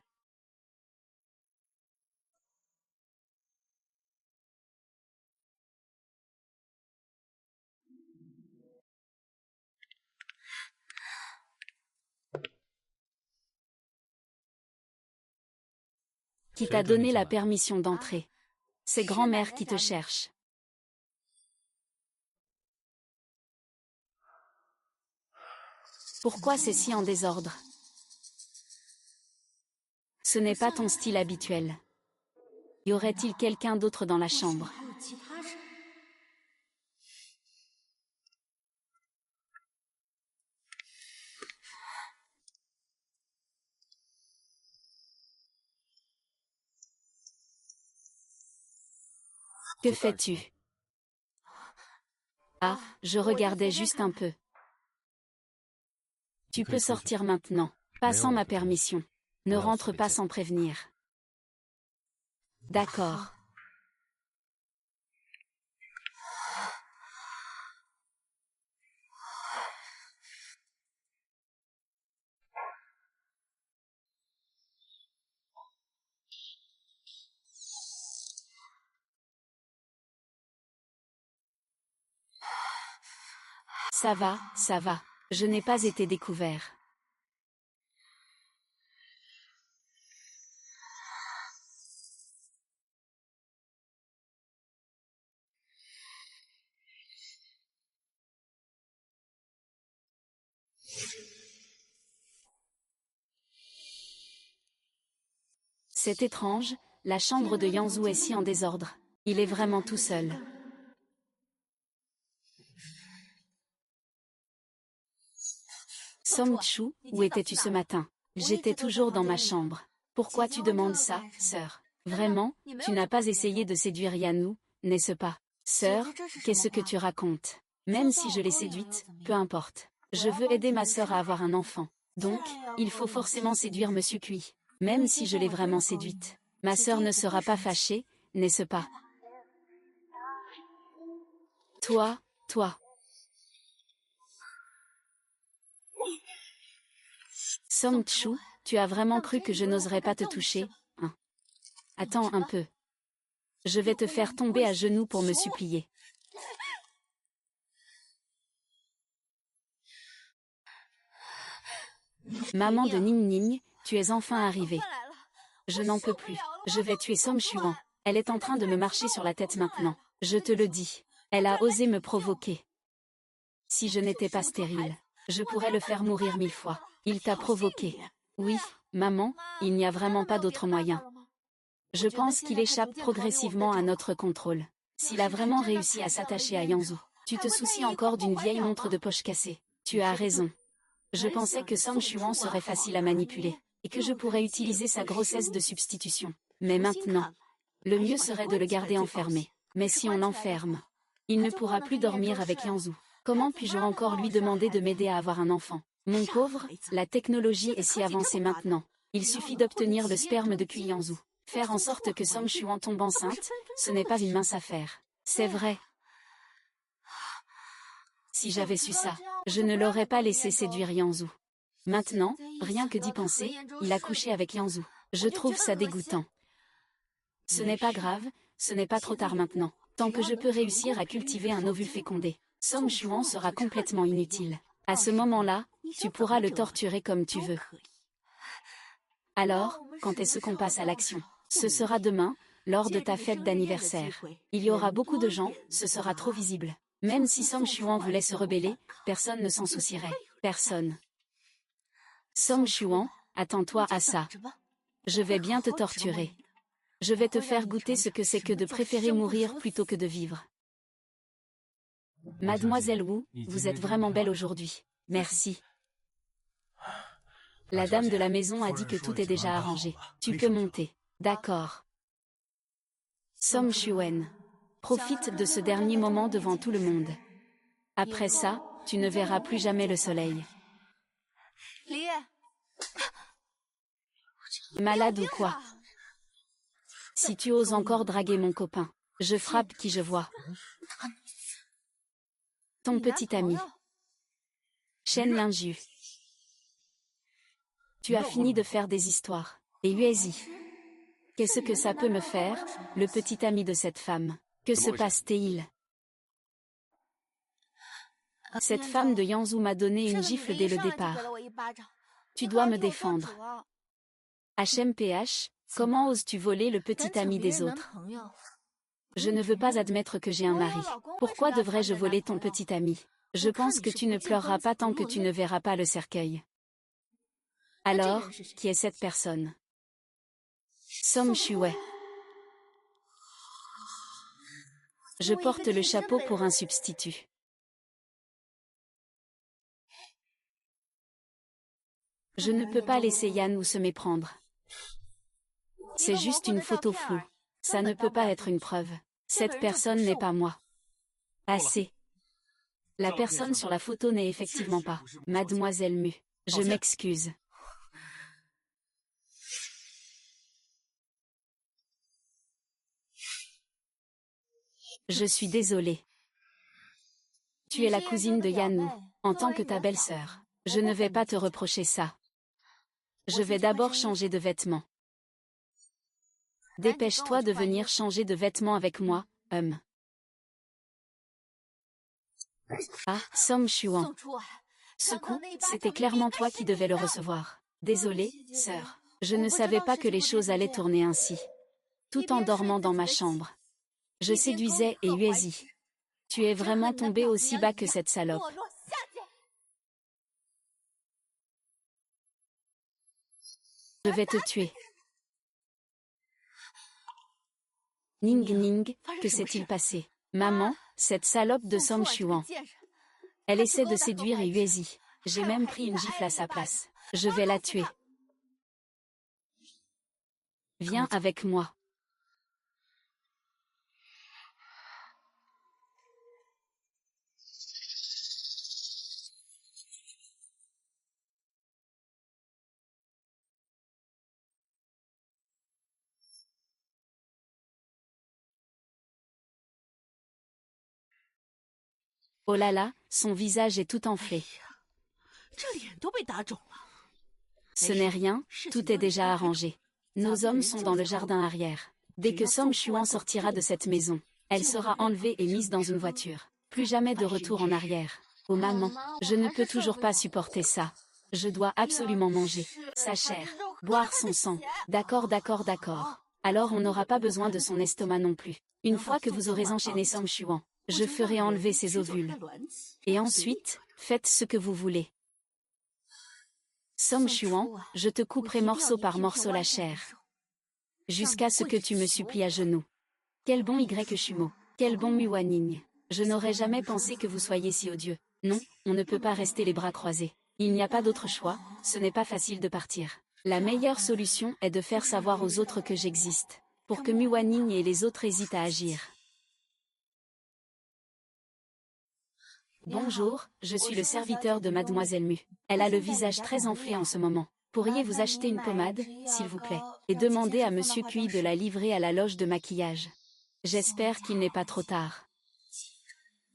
Qui t'a donné la permission d'entrer? C'est grand-mère qui te cherche. Pourquoi c'est si en désordre? Ce n'est pas ton style habituel. Y aurait-il quelqu'un d'autre dans la chambre? Que fais-tu? Ah, je regardais juste un peu. Tu peux sortir maintenant, pas sans ma permission. Ne rentre pas sans prévenir. D'accord. Ça va, ça va. Je n'ai pas été découvert. C'est étrange, la chambre de Yanzu est si en désordre. Il est vraiment tout seul. Song-Chu, où étais-tu ce matin? J'étais toujours dans ma chambre. Pourquoi tu demandes ça, sœur? Vraiment, tu n'as pas essayé de séduire Yanu, n'est-ce pas? Sœur, qu'est-ce que tu racontes? Même si je l'ai séduite, peu importe. Je veux aider ma sœur à avoir un enfant. Donc, il faut forcément séduire Monsieur Kui. Même si je l'ai vraiment séduite. Ma sœur ne sera pas fâchée, n'est-ce pas? Toi. Song-Chu, tu as vraiment cru que je n'oserais pas te toucher, hein? Attends un peu. Je vais te faire tomber à genoux pour me supplier. Maman de Ning Ning, tu es enfin arrivée. Je n'en peux plus. Je vais tuer Song Chuan. Elle est en train de me marcher sur la tête maintenant. Je te le dis. Elle a osé me provoquer. Si je n'étais pas stérile, je pourrais le faire mourir 1000 fois. Il t'a provoqué. Oui, maman, il n'y a vraiment pas d'autre moyen. Je pense qu'il échappe progressivement à notre contrôle. S'il a vraiment réussi à s'attacher à Yanzu, tu te soucies encore d'une vieille montre de poche cassée. Tu as raison. Je pensais que Song Chuan serait facile à manipuler, et que je pourrais utiliser sa grossesse de substitution. Mais maintenant, le mieux serait de le garder enfermé. Mais si on l'enferme, il ne pourra plus dormir avec Yanzhu. Comment puis-je encore lui demander de m'aider à avoir un enfant? Mon pauvre, la technologie est si avancée maintenant. Il suffit d'obtenir le sperme de Yanzhu. Faire en sorte que Song Chuan tombe enceinte, ce n'est pas une mince affaire. C'est vrai. Si j'avais su ça, je ne l'aurais pas laissé séduire Yanzhu. Maintenant, rien que d'y penser, il a couché avec Yanzhu. Je trouve ça dégoûtant. Ce n'est pas grave, ce n'est pas trop tard maintenant. Tant que je peux réussir à cultiver un ovule fécondé, Song Chuan sera complètement inutile. À ce moment-là, tu pourras le torturer comme tu veux. Alors, quand est-ce qu'on passe à l'action? Ce sera demain, lors de ta fête d'anniversaire. Il y aura beaucoup de gens, ce sera trop visible. Même si Song Chuan voulait se rebeller, personne ne s'en soucierait. Personne. Song Chuan, attends-toi à ça. Je vais bien te torturer. Je vais te faire goûter ce que c'est que de préférer mourir plutôt que de vivre. Mademoiselle Wu, vous êtes vraiment belle aujourd'hui. Merci. La dame de la maison a dit que tout est déjà arrangé. Tu peux monter. D'accord. Song Chuan. Profite de ce dernier moment devant tout le monde. Après ça, tu ne verras plus jamais le soleil. Malade ou quoi? Si tu oses encore draguer mon copain, je frappe qui je vois. Ton petit ami. Shen Lingju. Tu as fini de faire des histoires. Et Yuezi. Qu'est-ce que ça peut me faire, le petit ami de cette femme? Que se passe-t-il? Cette femme de Yanzhu m'a donné une gifle dès le départ. Tu dois me défendre. HMPH, comment oses-tu voler le petit ami des autres? Je ne veux pas admettre que j'ai un mari. Pourquoi devrais-je voler ton petit ami? Je pense que tu ne pleureras pas tant que tu ne verras pas le cercueil. Alors, qui est cette personne? Song Chuan. Je porte le chapeau pour un substitut. Je ne peux pas laisser Yan ou se méprendre. C'est juste une photo floue. Ça ne peut pas être une preuve. Cette personne n'est pas moi. Assez. La personne sur la photo n'est effectivement pas Mademoiselle Mu. Je m'excuse. Je suis désolée. Tu es la cousine de Yanwu, en tant que ta belle-sœur. Je ne vais pas te reprocher ça. Je vais d'abord changer de vêtements. Dépêche-toi de venir changer de vêtements avec moi, Ah, Song Chuan. Ce coup, c'était clairement toi qui devais le recevoir. Désolée, sœur. Je ne savais pas que les choses allaient tourner ainsi. Tout en dormant dans ma chambre. Je séduisais et Yuezi. Tu es vraiment tombé aussi bas que cette salope. Je vais te tuer. Ning Ning, que s'est-il passé? Maman, cette salope de Song Chuan. Elle essaie de séduire et Yuezi. J'ai même pris une gifle à sa place. Je vais la tuer. Viens avec moi. Oh là là, son visage est tout enflé. Ce n'est rien, tout est déjà arrangé. Nos hommes sont dans le jardin arrière. Dès que Song Chuan sortira de cette maison, elle sera enlevée et mise dans une voiture. Plus jamais de retour en arrière. Oh maman, je ne peux toujours pas supporter ça. Je dois absolument manger sa chair, boire son sang. D'accord, d'accord, d'accord. Alors on n'aura pas besoin de son estomac non plus. Une fois que vous aurez enchaîné Song Chuan, je ferai enlever ses ovules. Et ensuite, faites ce que vous voulez. Song Chuan, je te couperai morceau par morceau la chair. Jusqu'à ce que tu me supplies à genoux. Quel bon Y-Chumo. Quel bon Muwaning. Je n'aurais jamais pensé que vous soyez si odieux. Non, on ne peut pas rester les bras croisés. Il n'y a pas d'autre choix, ce n'est pas facile de partir. La meilleure solution est de faire savoir aux autres que j'existe. Pour que Muwaning et les autres hésitent à agir. Bonjour, je suis le serviteur de Mademoiselle Mu. Elle a le visage très enflé en ce moment. Pourriez-vous acheter une pommade, s'il vous plaît, et demander à Monsieur Cui de la livrer à la loge de maquillage. J'espère qu'il n'est pas trop tard.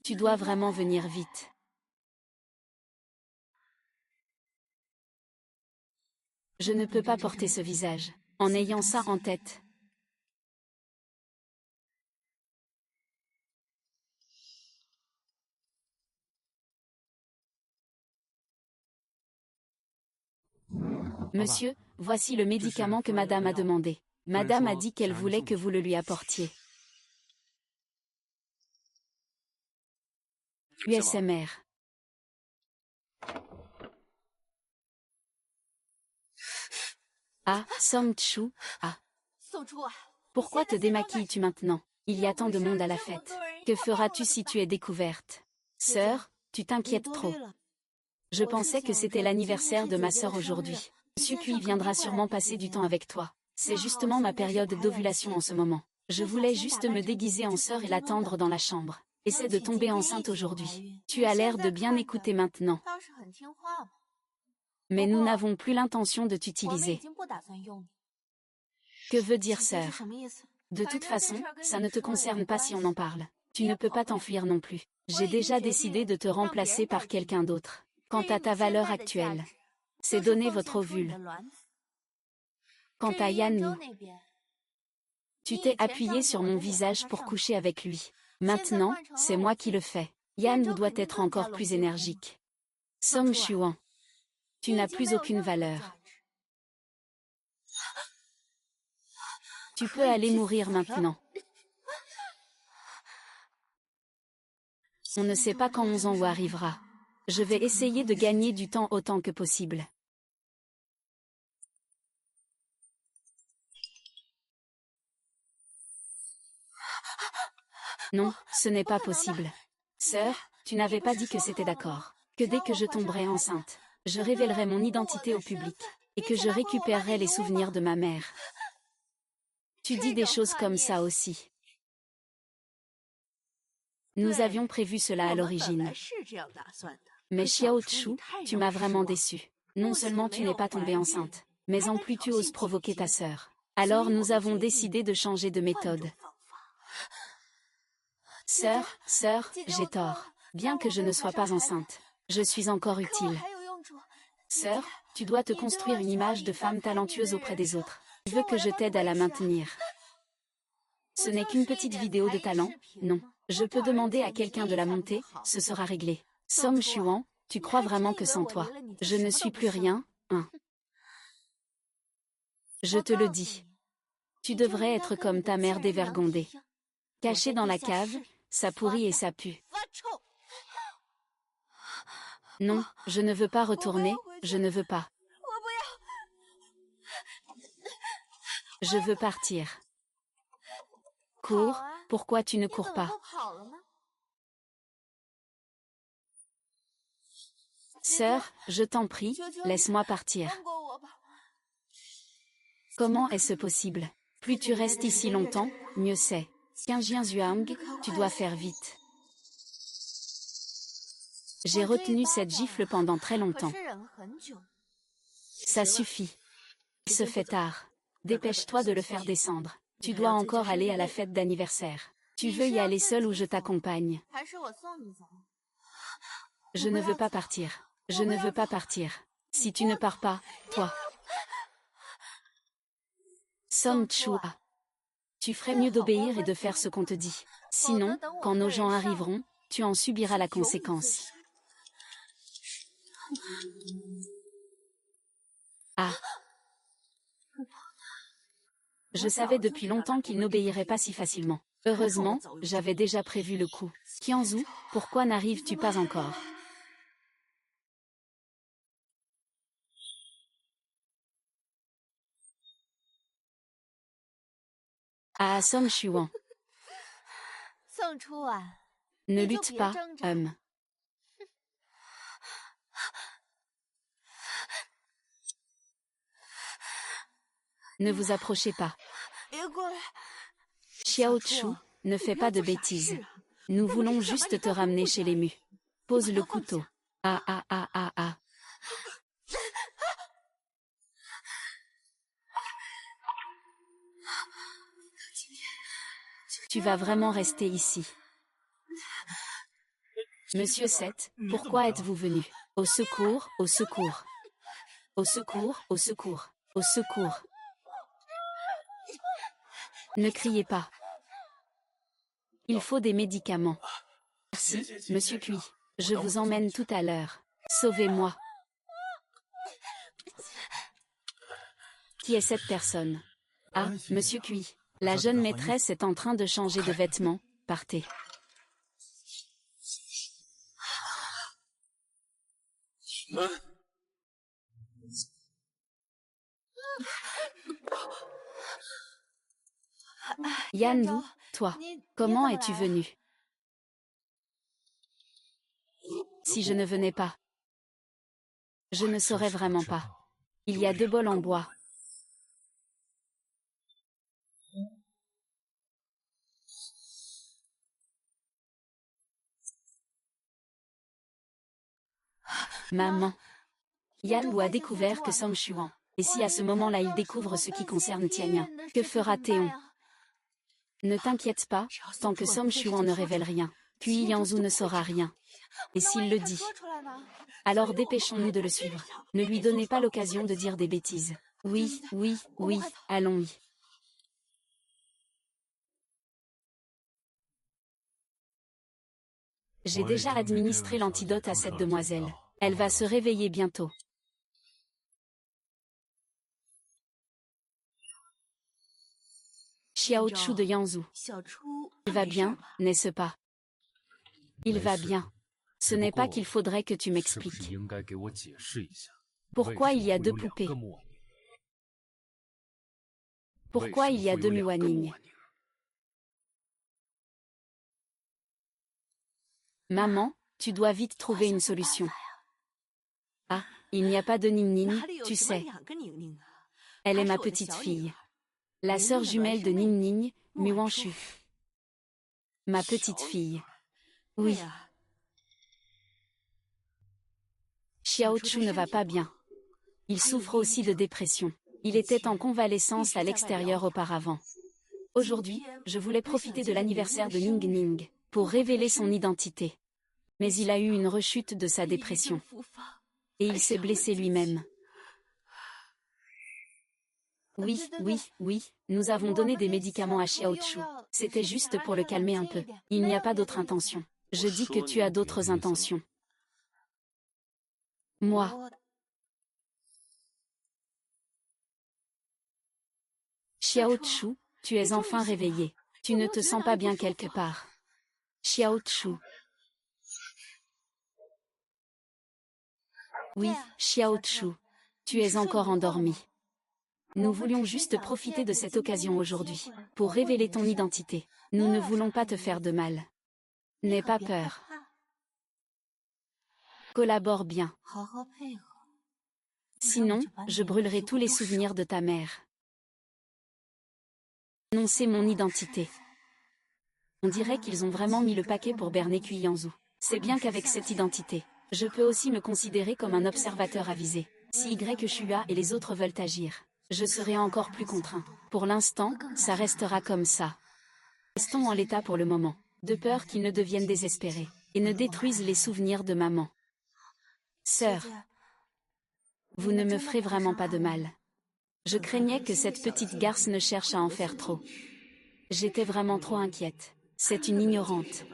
Tu dois vraiment venir vite. Je ne peux pas porter ce visage, en ayant ça en tête. Monsieur, voici le médicament que Madame a demandé. Madame a dit qu'elle voulait que vous le lui apportiez. USMR. Ah, Song Chu, ah. Pourquoi te démaquilles-tu maintenant? Il y a tant de monde à la fête. Que feras-tu si tu es découverte? Sœur, tu t'inquiètes trop. Je pensais que c'était l'anniversaire de ma sœur aujourd'hui. Monsieur Cui viendra sûrement passer du temps avec toi. C'est justement ma période d'ovulation en ce moment. Je voulais juste me déguiser en sœur et l'attendre dans la chambre. Essaie de tomber enceinte aujourd'hui. Tu as l'air de bien écouter maintenant. Mais nous n'avons plus l'intention de t'utiliser. Que veut dire sœur? De toute façon, ça ne te concerne pas si on en parle. Tu ne peux pas t'enfuir non plus. J'ai déjà décidé de te remplacer par quelqu'un d'autre. Quant à ta valeur actuelle, c'est donner votre ovule. Quant à Yan Mu, tu t'es appuyé sur mon visage pour coucher avec lui. Maintenant, c'est moi qui le fais. Yan Mu doit être encore plus énergique. Song Chuan, tu n'as plus aucune valeur. Tu peux aller mourir maintenant. On ne sait pas quand Onzanwu arrivera. Je vais essayer de gagner du temps autant que possible. Non, ce n'est pas possible. Sœur, tu n'avais pas dit que c'était d'accord. Que dès que je tomberai enceinte, je révélerai mon identité au public, et que je récupérerai les souvenirs de ma mère. Tu dis des choses comme ça aussi. Nous avions prévu cela à l'origine. Mais Xiao Chu, tu m'as vraiment déçu. Non seulement tu n'es pas tombée enceinte, mais en plus tu oses provoquer ta sœur. Alors nous avons décidé de changer de méthode. Sœur, j'ai tort. Bien que je ne sois pas enceinte, je suis encore utile. Sœur, tu dois te construire une image de femme talentueuse auprès des autres. Je veux que je t'aide à la maintenir. Ce n'est qu'une petite vidéo de talent, non. Je peux demander à quelqu'un de la monter, ce sera réglé. Song Chuan, tu crois vraiment que sans toi, je ne suis plus rien, hein? Je te le dis. Tu devrais être comme ta mère dévergondée. Cachée dans la cave, ça pourrit et ça pue. Non, je ne veux pas retourner, je ne veux pas. Je veux partir. Cours, pourquoi tu ne cours pas? Sœur, je t'en prie, laisse-moi partir. Comment est-ce possible? Plus tu restes ici longtemps, mieux c'est. Qingjian Zhuang, tu dois faire vite. J'ai retenu cette gifle pendant très longtemps. Ça suffit. Il se fait tard. Dépêche-toi de le faire descendre. Tu dois encore aller à la fête d'anniversaire. Tu veux y aller seul ou je t'accompagne? Je ne veux pas partir. Je ne veux pas partir. Si tu ne pars pas, toi. Song Chua. Tu ferais mieux d'obéir et de faire ce qu'on te dit. Sinon, quand nos gens arriveront, tu en subiras la conséquence. Ah. Je savais depuis longtemps qu'il n'obéirait pas si facilement. Heureusement, j'avais déjà prévu le coup. Qianzu, pourquoi n'arrives-tu pas encore? Ah, Song Chuan. Ne lutte pas, homme. Ne vous approchez pas. Xiao Chu, ne fais pas de bêtises. Nous voulons juste te ramener chez les Mu. Pose le couteau. Ah ah ah ah ah. Tu vas vraiment rester ici. Monsieur Seth, pourquoi êtes-vous venu? Au secours, au secours. Au secours, au secours, au secours. Ne criez pas. Il faut des médicaments. Merci, Monsieur Cui. Je vous emmène tout à l'heure. Sauvez-moi. Qui est cette personne? Ah, Monsieur Cui. La jeune maîtresse est en train de changer de vêtements. Partez. Yanwu, toi, comment es-tu venu? Si je ne venais pas, je ne saurais vraiment pas. Il y a 2 bols en bois. Maman. Yanwu a découvert que Song Chuan. Et si à ce moment-là il découvre ce qui concerne Tianyan, que fera Théon? Ne t'inquiète pas, tant que Song Chuan ne révèle rien, puis Yanzu ne saura rien. Et s'il le dit, alors dépêchons-nous de le suivre. Ne lui donnez pas l'occasion de dire des bêtises. Oui, oui, oui, allons-y. J'ai déjà administré l'antidote à cette demoiselle. Elle va se réveiller bientôt. Xiao Chu de Yanzu. Il va bien, n'est-ce pas? Il va bien. Ce n'est pas qu'il faudrait que tu m'expliques. Pourquoi il y a 2 poupées? Pourquoi il y a 2 Muaning? Maman, tu dois vite trouver une solution. Ah, il n'y a pas de Ning, tu sais. Elle est ma petite fille. La sœur jumelle de Ning, Muanshu. Ma petite fille. Oui. Xiao Chu ne va pas bien. Il souffre aussi de dépression. Il était en convalescence à l'extérieur auparavant. Aujourd'hui, je voulais profiter de l'anniversaire de Ning Ning pour révéler son identité. Mais il a eu une rechute de sa dépression. Et il s'est blessé lui-même. Oui, oui, oui, nous avons donné des médicaments à Xiao Chu. C'était juste pour le calmer un peu. Il n'y a pas d'autre intention. Je dis que tu as d'autres intentions. Moi. Xiao Chu, tu es enfin réveillé. Tu ne te sens pas bien quelque part. Xiao Chu. Oui, Xiao Chu. Tu es encore endormi. Nous voulions juste profiter de cette occasion aujourd'hui, pour révéler ton identité. Nous ne voulons pas te faire de mal. N'aie pas peur. Collabore bien. Sinon, je brûlerai tous les souvenirs de ta mère. Annoncer mon identité. On dirait qu'ils ont vraiment mis le paquet pour berner Yanzu. C'est bien qu'avec cette identité, je peux aussi me considérer comme un observateur avisé. Si Shua et les autres veulent agir, je serai encore plus contraint. Pour l'instant, ça restera comme ça. Restons en l'état pour le moment, de peur qu'ils ne deviennent désespérés, et ne détruisent les souvenirs de maman. Sœur, vous ne me ferez vraiment pas de mal. Je craignais que cette petite garce ne cherche à en faire trop. J'étais vraiment trop inquiète. C'est une ignorante.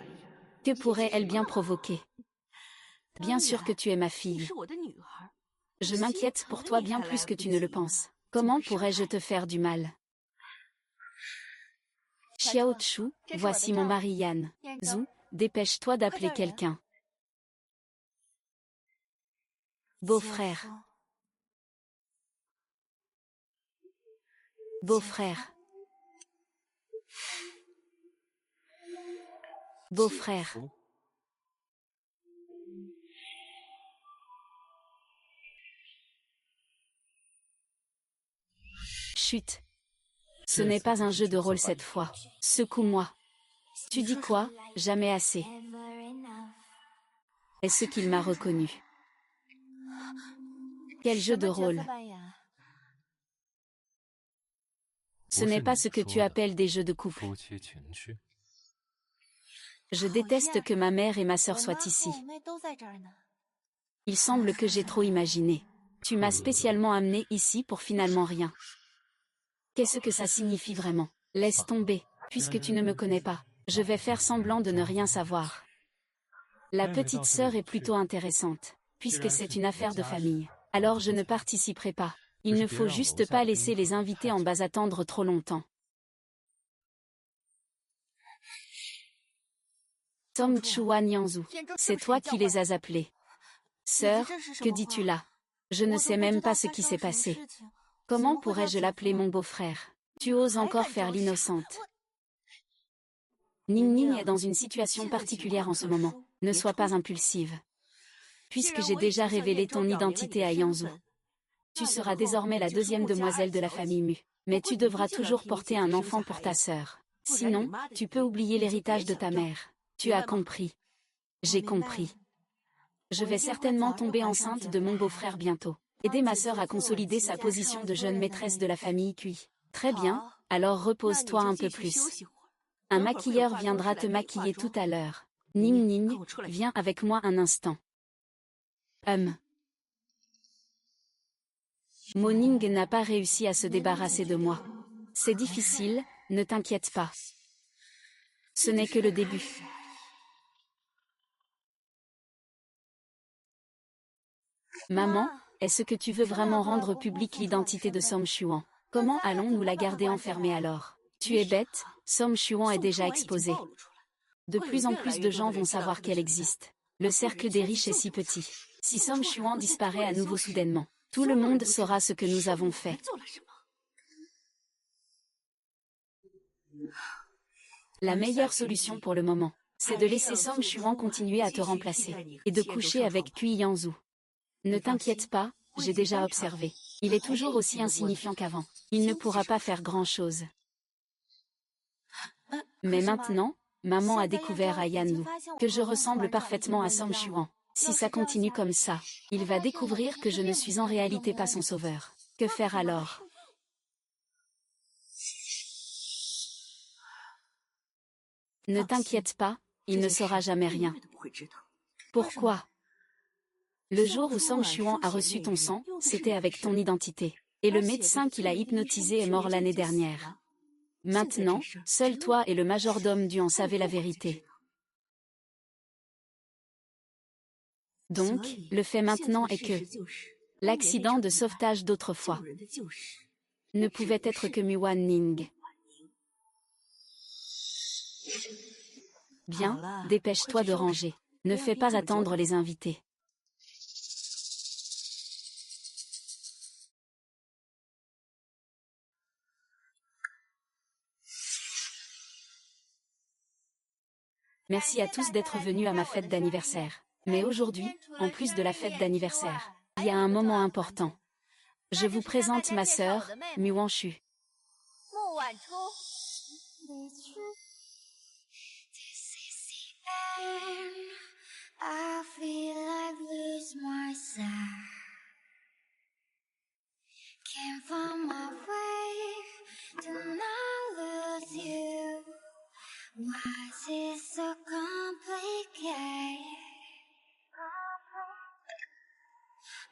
Que pourrait-elle bien provoquer? Bien sûr que tu es ma fille. Je m'inquiète pour toi bien plus que tu ne le penses. Comment pourrais-je te faire du mal? Xiao Chu, voici mon mari Yan. Zhu, dépêche-toi d'appeler quelqu'un. Beau-frère. Beau-frère. Beau-frère. Chut. Ce n'est pas un jeu de rôle cette fois. Secoue-moi. Tu dis quoi? Jamais assez. Est-ce qu'il m'a reconnu? Quel jeu de rôle! Ce n'est pas ce que tu appelles des jeux de couple. Je déteste que ma mère et ma sœur soient ici. Il semble que j'ai trop imaginé. Tu m'as spécialement amené ici pour finalement rien. Qu'est-ce que ça signifie vraiment? Laisse tomber, puisque tu ne me connais pas. Je vais faire semblant de ne rien savoir. La petite sœur est plutôt intéressante, puisque c'est une affaire de famille. Alors je ne participerai pas. Il ne faut juste pas laisser les invités en bas attendre trop longtemps. Tom Chuan Yanzhu, c'est toi qui les as appelés. Sœur, que dis-tu là? Je ne sais même pas ce qui s'est passé. Comment pourrais-je l'appeler mon beau-frère? Tu oses encore faire l'innocente. Ning Ning est dans une situation particulière en ce moment. Ne sois pas impulsive. Puisque j'ai déjà révélé ton identité à Yanzhu. Tu seras désormais la deuxième demoiselle de la famille Mu. Mais tu devras toujours porter un enfant pour ta sœur. Sinon, tu peux oublier l'héritage de ta mère. Tu as compris. J'ai compris. Je vais certainement tomber enceinte de mon beau-frère bientôt. Aider ma sœur à consolider sa position de jeune maîtresse de la famille Cui. Très bien, alors repose-toi un peu plus. Un maquilleur viendra te maquiller tout à l'heure. Ning Ning, viens avec moi un instant. Mo Ning n'a pas réussi à se débarrasser de moi. C'est difficile, ne t'inquiète pas. Ce n'est que le début. Maman, est-ce que tu veux vraiment rendre publique l'identité de Song Chuan? Comment allons-nous la garder enfermée alors? Tu es bête, Song Chuan est déjà exposée. De plus en plus de gens vont savoir qu'elle existe. Le cercle des riches est si petit. Si Song Chuan disparaît à nouveau soudainement, tout le monde saura ce que nous avons fait. La meilleure solution pour le moment, c'est de laisser Song Chuan continuer à te remplacer, et de coucher avec Cui Yanzhu. Ne t'inquiète pas, j'ai déjà observé. Il est toujours aussi insignifiant qu'avant. Il ne pourra pas faire grand-chose. Mais maintenant, maman a découvert à Yanzhu que je ressemble parfaitement à Song Chuan. Si ça continue comme ça, il va découvrir que je ne suis en réalité pas son sauveur. Que faire alors? Ne t'inquiète pas, il ne saura jamais rien. Pourquoi? Le jour où Song Chuan a reçu ton sang, c'était avec ton identité. Et le médecin qui l'a hypnotisé est mort l'année dernière. Maintenant, seul toi et le majordome du en savez la vérité. Donc, le fait maintenant est que l'accident de sauvetage d'autrefois ne pouvait être que Muan Ning. Bien, dépêche-toi de ranger. Ne fais pas attendre les invités. Merci à tous d'être venus à ma fête d'anniversaire. Mais aujourd'hui, en plus de la fête d'anniversaire, il y a un moment important. Je vous présente ma sœur, Muan Shu.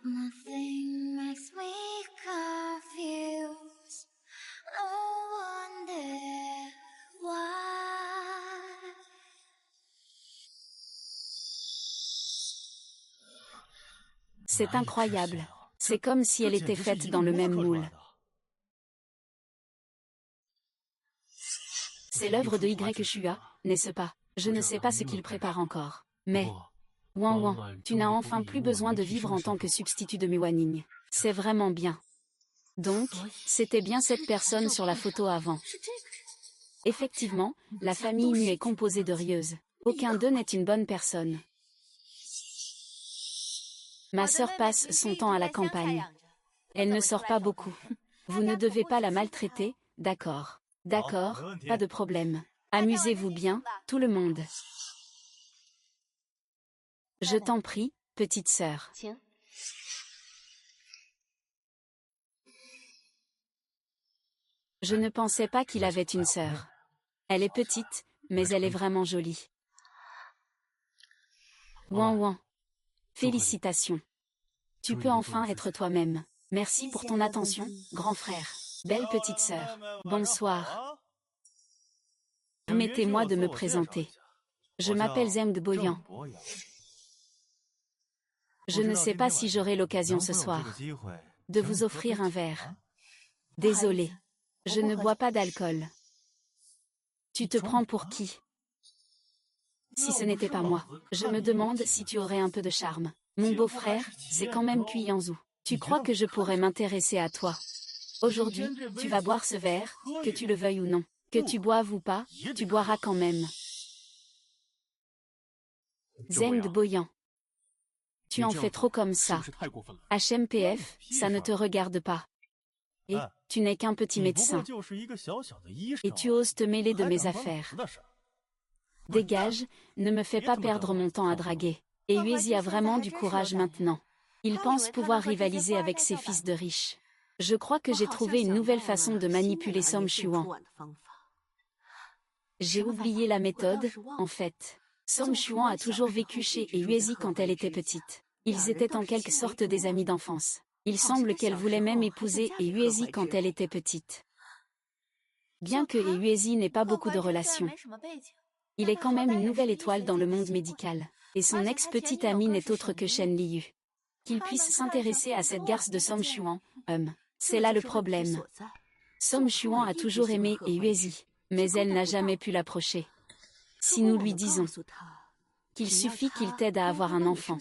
Nothing makes me confused. No wonder why. C'est incroyable. C'est comme si elle était faite dans le même moule. C'est l'œuvre de Yshua, n'est-ce pas? Je ne sais pas ce qu'il prépare encore. Mais... Wan Wan, tu n'as enfin plus besoin de vivre en tant que substitut de Muan Ning. C'est vraiment bien. Donc, c'était bien cette personne sur la photo avant. Effectivement, la famille Mu est composée de rieuses. Aucun d'eux n'est une bonne personne. Ma sœur passe son temps à la campagne. Elle ne sort pas beaucoup. Vous ne devez pas la maltraiter, d'accord? D'accord, pas de problème. Amusez-vous bien, tout le monde. Je t'en prie, petite sœur. 请。 Je ne pensais pas qu'il avait une sœur. Elle est petite, mais elle est vraiment jolie. Ouan ouan. Félicitations. Tu peux enfin être toi-même. Merci pour ton attention, grand frère. Belle petite sœur. Bonsoir. Permettez-moi de me présenter. Je m'appelle Zemd Boyan. Je ne sais pas si j'aurai l'occasion ce soir de vous offrir un verre. Désolé. Je ne bois pas d'alcool. Tu te prends pour qui? Si ce n'était pas moi, je me demande si tu aurais un peu de charme. Mon beau-frère, c'est quand même Kuyanzu. Tu crois que je pourrais m'intéresser à toi? Aujourd'hui, tu vas boire ce verre, que tu le veuilles ou non. Que tu boives ou pas, tu boiras quand même. Zemd Boyan. Tu en fais trop comme ça. HMPF, ça ne te regarde pas. Et, tu n'es qu'un petit médecin. Et tu oses te mêler de mes affaires. Dégage, ne me fais pas perdre mon temps à draguer. Et Uezi a vraiment du courage maintenant. Il pense pouvoir rivaliser avec ses fils de riches. Je crois que j'ai trouvé une nouvelle façon de manipuler Som Chuan. J'ai oublié la méthode, en fait. Som Chuan a toujours vécu chez Uezi quand elle était petite. Ils étaient en quelque sorte des amis d'enfance. Il semble qu'elle voulait même épouser Uezi quand elle était petite. Bien que Uezi n'ait pas beaucoup de relations, il est quand même une nouvelle étoile dans le monde médical. Et son ex-petite amie n'est autre que Shen Liu. Qu'il puisse s'intéresser à cette garce de Som Chuan, c'est là le problème. Som Chuan a toujours aimé Uezi, mais elle n'a jamais pu l'approcher. Si nous lui disons qu'il suffit qu'il t'aide à avoir un enfant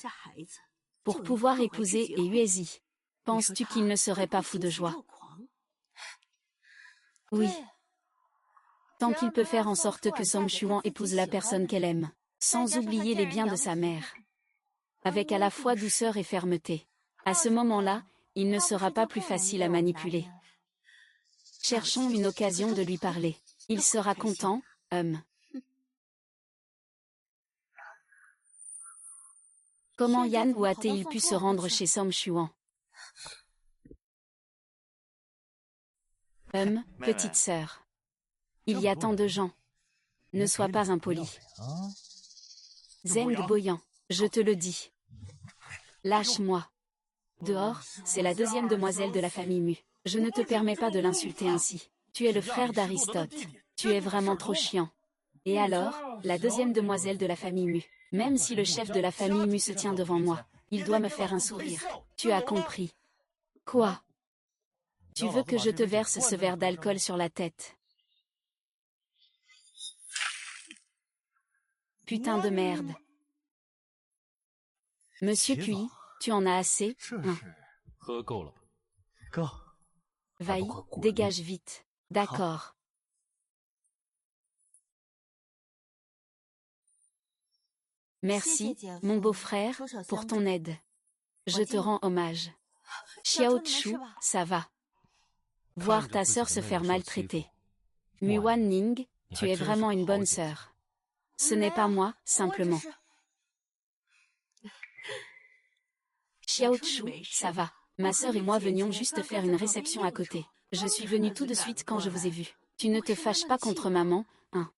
pour pouvoir épouser Uezi, penses-tu qu'il ne serait pas fou de joie? Oui. Tant qu'il peut faire en sorte que Som Chuan épouse la personne qu'elle aime, sans oublier les biens de sa mère, avec à la fois douceur et fermeté. À ce moment-là, il ne sera pas plus facile à manipuler. Cherchons une occasion de lui parler. Il sera content, Comment Yan ou a-t-il pu se rendre chez Som Chuan? Petite sœur. Il y a tant de gens. Ne sois pas impoli. Zemd Boyan, je te le dis. Lâche-moi. Dehors, c'est la deuxième demoiselle de la famille Mu. Je ne te permets pas de l'insulter ainsi. Tu es le frère d'Aristote. Tu es vraiment trop chiant. Et alors, la deuxième demoiselle de la famille Mu. Même si le chef de la famille Mu se tient devant moi, il doit me faire un sourire. Tu as compris. Quoi? Tu veux que je te verse ce verre d'alcool sur la tête? Putain de merde. Monsieur Cui, tu en as assez, hein? Vaille, dégage vite. D'accord. Merci, mon beau-frère, pour ton aide. Je te rends hommage. Xiao Chu, ça va. Voir ta sœur se faire maltraiter. Muan Ning, tu es vraiment une bonne sœur. Ce n'est pas moi, simplement. Xiao Chu, ça va. Ma sœur et moi venions juste faire une réception à côté. Je suis venue tout de suite quand je vous ai vu. Tu ne te fâches pas contre maman, hein?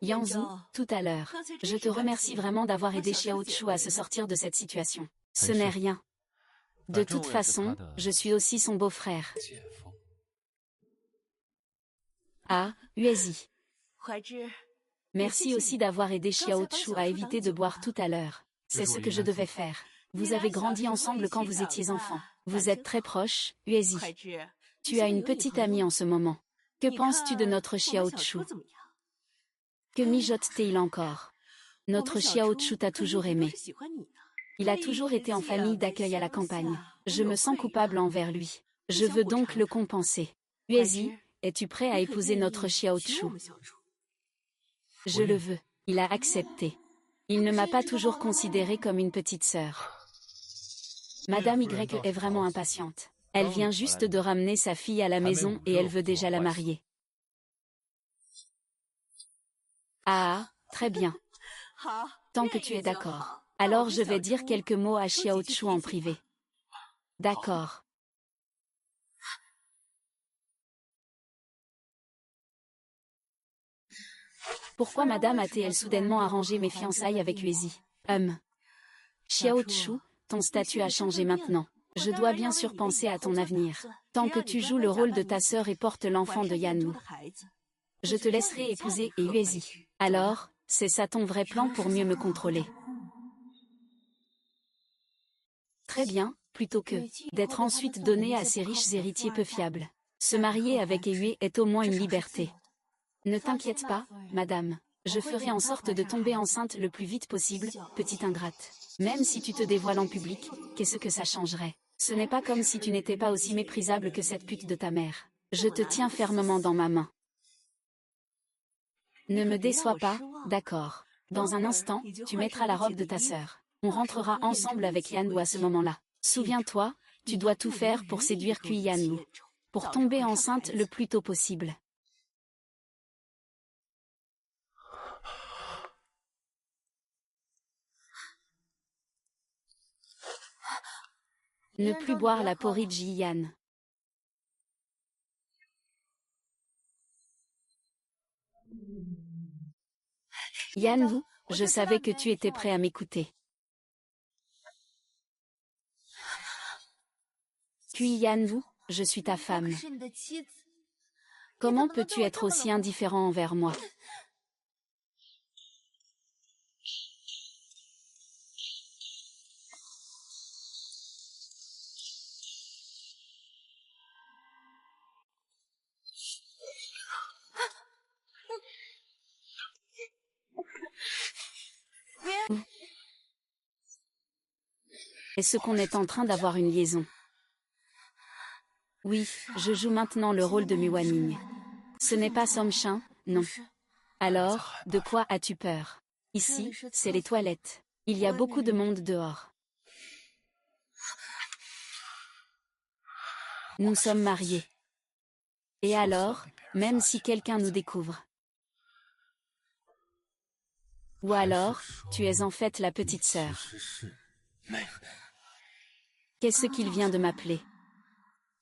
Yanzu, tout à l'heure. Je te remercie vraiment d'avoir aidé Xiao Chu à se sortir de cette situation. Ce n'est rien. De toute façon, je suis aussi son beau-frère. Ah, Uezi. Merci aussi d'avoir aidé Xiao Chu à éviter de boire tout à l'heure. C'est ce que je devais faire. Vous avez grandi ensemble quand vous étiez enfant. Vous êtes très proches, Uezi. Tu as une petite amie en ce moment. Que penses-tu de notre Xiao Chu? Que mijote-t-il encore? Notre Xiao Chu t'a toujours aimé. Il a toujours été en famille d'accueil à la campagne. Je me sens coupable envers lui. Je veux donc le compenser. Uezi, es-tu prêt à épouser notre Xiao Chu? Je le veux. Il a accepté. Il ne m'a pas toujours considérée comme une petite sœur. Madame Y est vraiment impatiente. Elle vient juste de ramener sa fille à la maison et elle veut déjà la marier. Ah, très bien. Tant que tu es d'accord. Alors je vais dire quelques mots à Xiao Chu en privé. D'accord. Pourquoi madame a-t-elle soudainement arrangé mes fiançailles avec Uezi? Xiao Chu, ton statut a changé maintenant. Je dois bien sûr penser à ton avenir. Tant que tu joues le rôle de ta sœur et portes l'enfant de Yanwu, je te laisserai épouser et Uezi. Alors, c'est ça ton vrai plan pour mieux me contrôler. Très bien, plutôt que d'être ensuite donné à ces riches héritiers peu fiables. Se marier avec Yue est au moins une liberté. Ne t'inquiète pas, madame. Je ferai en sorte de tomber enceinte le plus vite possible, petite ingrate. Même si tu te dévoiles en public, qu'est-ce que ça changerait? Ce n'est pas comme si tu n'étais pas aussi méprisable que cette pute de ta mère. Je te tiens fermement dans ma main. Ne me déçois pas, d'accord. Dans un instant, tu mettras la robe de ta sœur. On rentrera ensemble avec Yanwu à ce moment-là. Souviens-toi, tu dois tout faire pour séduire Kui Yanwu. Pour tomber enceinte le plus tôt possible. Ne plus boire la porridge Yan. Yanwu, je savais que tu étais prêt à m'écouter. Puis Yanwu, je suis ta femme. Comment peux-tu être aussi indifférent envers moi? Est-ce qu'on est en train d'avoir une liaison? Oui, je joue maintenant le rôle de Miwaning. Ce n'est pas Somchin, non. Alors, de quoi as-tu peur? Ici, c'est les toilettes. Il y a beaucoup de monde dehors. Nous sommes mariés. Et alors, même si quelqu'un nous découvre? Ou alors, tu es en fait la petite sœur. Qu'est-ce qu'il vient de m'appeler?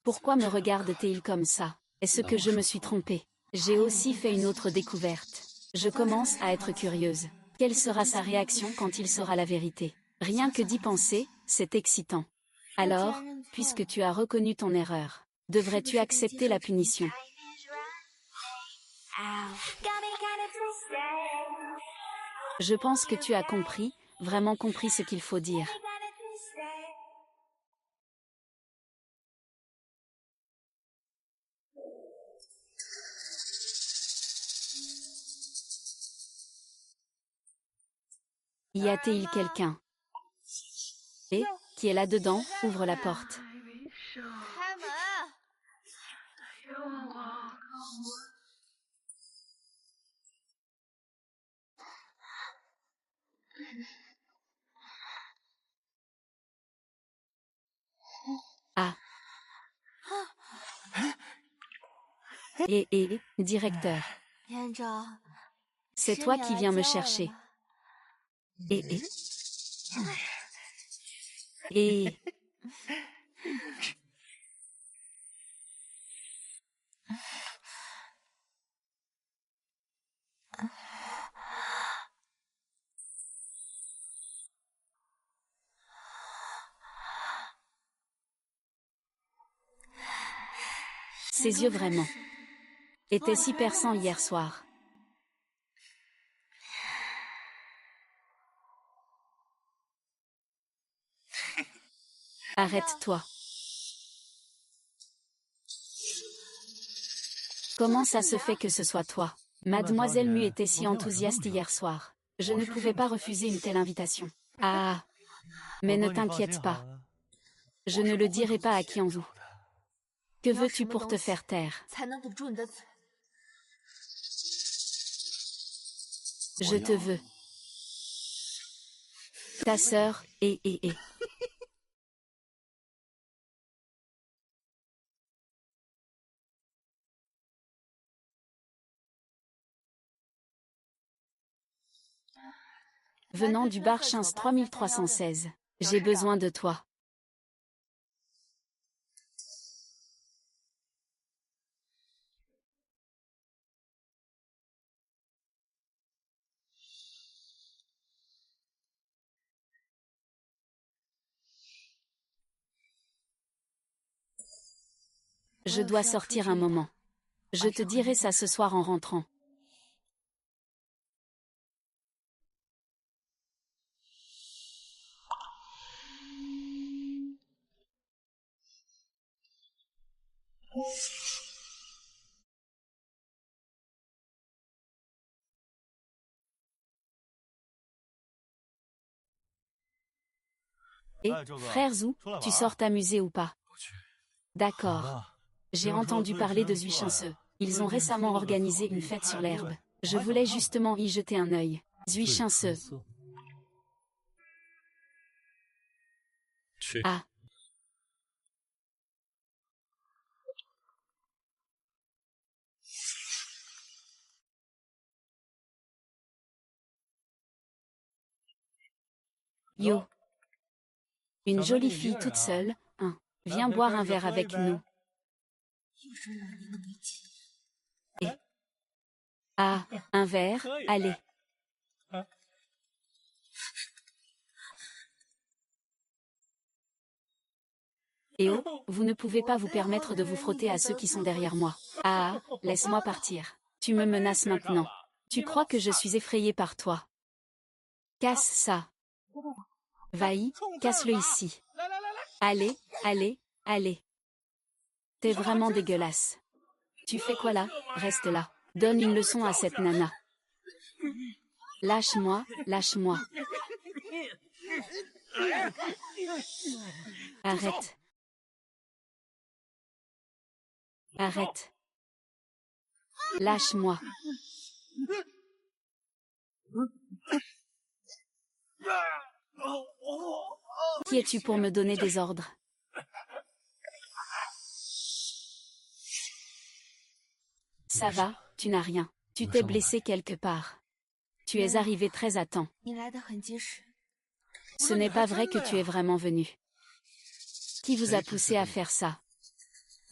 Pourquoi me regarde-t-il comme ça? Est-ce que je me suis trompée? J'ai aussi fait une autre découverte. Je commence à être curieuse. Quelle sera sa réaction quand il saura la vérité? Rien que d'y penser, c'est excitant. Alors, puisque tu as reconnu ton erreur, devrais-tu accepter la punition? Je pense que tu as compris, vraiment compris ce qu'il faut dire. Y a-t-il quelqu'un? Et, qui est là-dedans, ouvre la porte. Ah. Directeur. C'est toi qui viens me chercher. Et. Ses yeux vraiment étaient si perçants hier soir. Arrête-toi. Comment ça se fait que ce soit toi? Mademoiselle Mu était si enthousiaste hier soir. Je ne pouvais pas refuser une telle invitation. Ah. Mais ne t'inquiète pas. Je ne le dirai pas à Qianzu. Que veux-tu pour te faire taire? Je te veux. Ta sœur, et. Venant du bar Chins 3316. J'ai besoin de toi. Je dois sortir un moment. Je te dirai ça ce soir en rentrant. Et, frère Zhou, tu sors t'amuser ou pas? D'accord. J'ai entendu parler de Zuichinseux. Ils ont récemment organisé une fête sur l'herbe. Je voulais justement y jeter un œil. Zuichinseux. Ah. Yo. Une jolie fille toute seule, hein. Viens boire un verre avec nous. Et... Ah, un verre, allez. Et oh, vous ne pouvez pas vous permettre de vous frotter à ceux qui sont derrière moi. Ah, laisse-moi partir. Tu me menaces maintenant. Tu crois que je suis effrayée par toi? Casse ça. Vaï, casse-le ici. Allez, allez, allez. T'es vraiment dégueulasse. Tu fais quoi là? Reste là. Donne une leçon à cette nana. Lâche-moi, lâche-moi. Arrête. Arrête. Lâche-moi. Qui es-tu pour me donner des ordres? Ça va, tu n'as rien. Tu t'es blessé quelque part. Tu es arrivé très à temps. Ce n'est pas vrai que tu es vraiment venu. Qui vous a poussé à faire ça?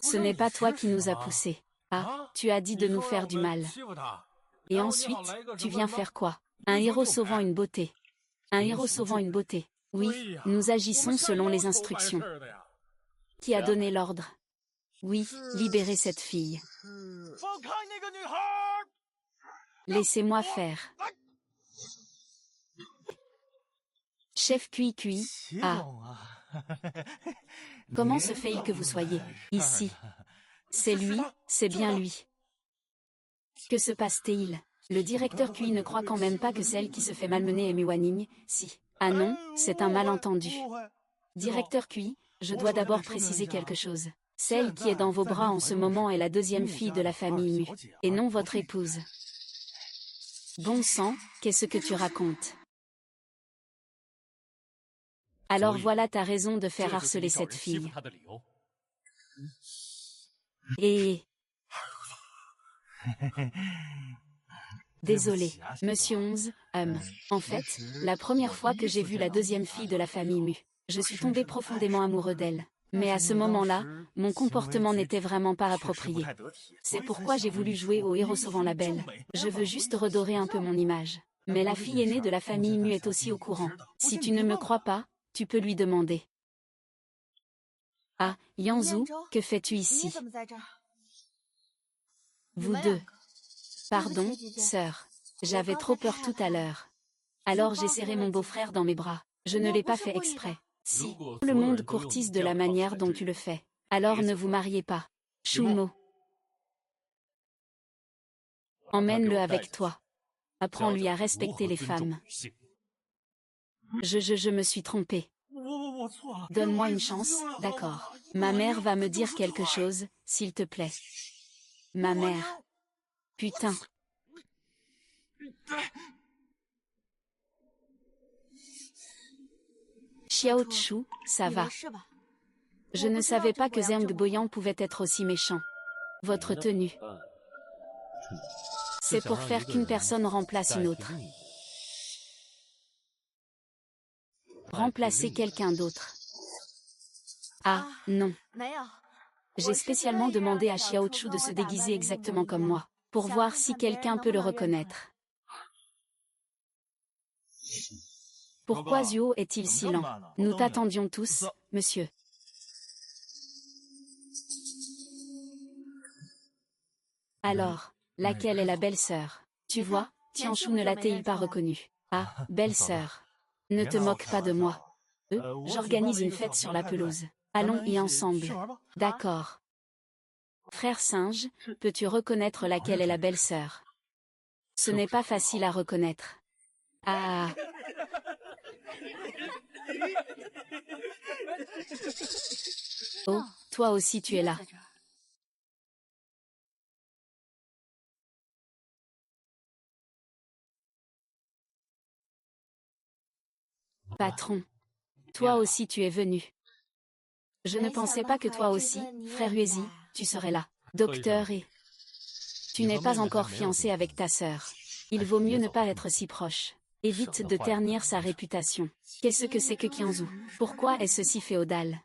Ce n'est pas toi qui nous a poussés. Ah, tu as dit de nous faire du mal. Et ensuite, tu viens faire quoi? Un héros sauvant une beauté. Un héros sauvant une beauté. Oui, nous agissons selon les instructions. Qui a donné l'ordre? Oui, libérez cette fille. Laissez-moi faire. Chef Cui. Ah. Comment se fait-il que vous soyez ici? C'est lui, c'est bien lui. Que se passe-t-il? Le directeur Cui ne croit quand même pas que celle qui se fait malmener est Muaning, si. Ah non, c'est un malentendu. Directeur Cui, je dois d'abord préciser quelque chose. Celle qui est dans vos bras en ce moment est la deuxième fille de la famille Mu, et non votre épouse. Bon sang, qu'est-ce que tu racontes? Alors voilà ta raison de faire harceler cette fille. Et... Désolé, monsieur 11, en fait, la première fois que j'ai vu la deuxième fille de la famille Mu, je suis tombé profondément amoureux d'elle. Mais à ce moment-là, mon comportement n'était vraiment pas approprié. C'est pourquoi j'ai voulu jouer au héros sauvant la belle. Je veux juste redorer un peu mon image. Mais la fille aînée de la famille Mu est aussi au courant. Si tu ne me crois pas, tu peux lui demander. Ah, Yanzhou, que fais-tu ici? Vous deux. Pardon, sœur. J'avais trop peur tout à l'heure. Alors j'ai serré mon beau-frère dans mes bras. Je ne l'ai pas fait exprès. Si le monde courtise de la manière dont tu le fais, alors ne vous mariez pas. Shumo. Emmène-le avec toi. Apprends-lui à respecter les femmes. Je me suis trompée. Donne-moi une chance, d'accord. Ma mère va me dire quelque chose, s'il te plaît. Ma mère. Putain. Xiao Chu, ça va. Je ne savais pas que Zheng Boyan pouvait être aussi méchant. Votre tenue. C'est pour faire qu'une personne remplace une autre. Remplacer quelqu'un d'autre. Ah, non. J'ai spécialement demandé à Xiaochu de se déguiser exactement comme moi, pour voir si quelqu'un peut le reconnaître. Pourquoi Zuo est-il si lent? Nous t'attendions tous, monsieur. Alors, laquelle est la belle-sœur? Tu vois, Tianshu ne l'a-t-il pas reconnue? Ah, belle-sœur. Ne te moque pas de moi. J'organise une fête sur la pelouse. Allons y ensemble. D'accord. Frère singe, peux-tu reconnaître laquelle est la belle-sœur? Ce n'est pas facile à reconnaître. Ah. Oh, toi aussi tu es là. Patron. Toi aussi tu es venu. Je ne pensais pas que toi aussi, frère Uezi, tu serais là. Docteur et... Tu n'es pas encore fiancé avec ta sœur. Il vaut mieux ne pas être si proche. Évite de ternir sa réputation. Qu'est-ce que c'est que Qianzhou? Pourquoi est-ce si féodal?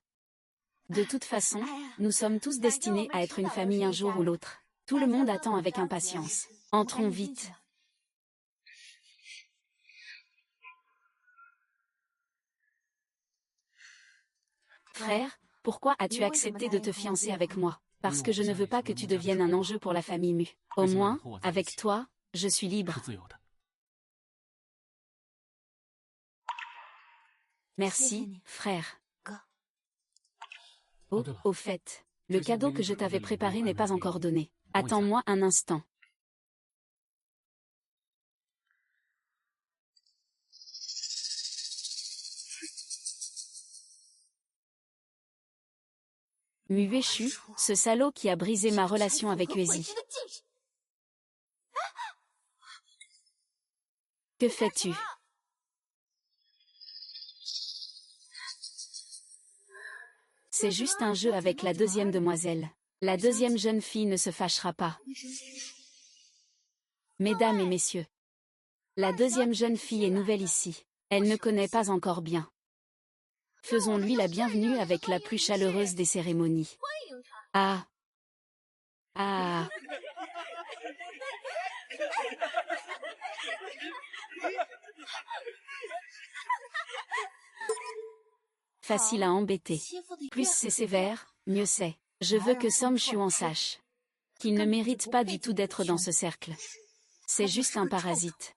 De toute façon, nous sommes tous destinés à être une famille un jour ou l'autre. Tout le monde attend avec impatience. Entrons vite. Frère, pourquoi as-tu accepté de te fiancer avec moi? Parce que je ne veux pas que tu deviennes un enjeu pour la famille Mu. Au moins, avec toi, je suis libre. Merci, frère. Oh, au fait, le cadeau que je t'avais préparé n'est pas encore donné. Attends-moi un instant. Mueshu, ce salaud qui a brisé ma relation avec Uezi. Que fais-tu? C'est juste un jeu avec la deuxième demoiselle. La deuxième jeune fille ne se fâchera pas. Mesdames et messieurs, la deuxième jeune fille est nouvelle ici. Elle ne connaît pas encore bien. Faisons-lui la bienvenue avec la plus chaleureuse des cérémonies. Ah. Ah. Facile à embêter. Plus c'est sévère, mieux c'est. Je veux que Song Xuan sache qu'il ne mérite pas du tout d'être dans ce cercle. C'est juste un parasite.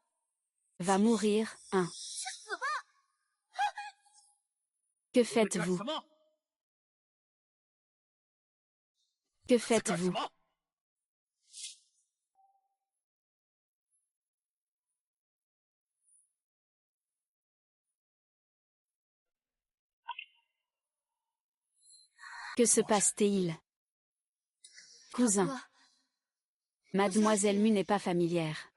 Va mourir, hein. Que faites-vous? Que faites-vous? Que se passe-t-il? Cousin. Mademoiselle Mu n'est pas familière.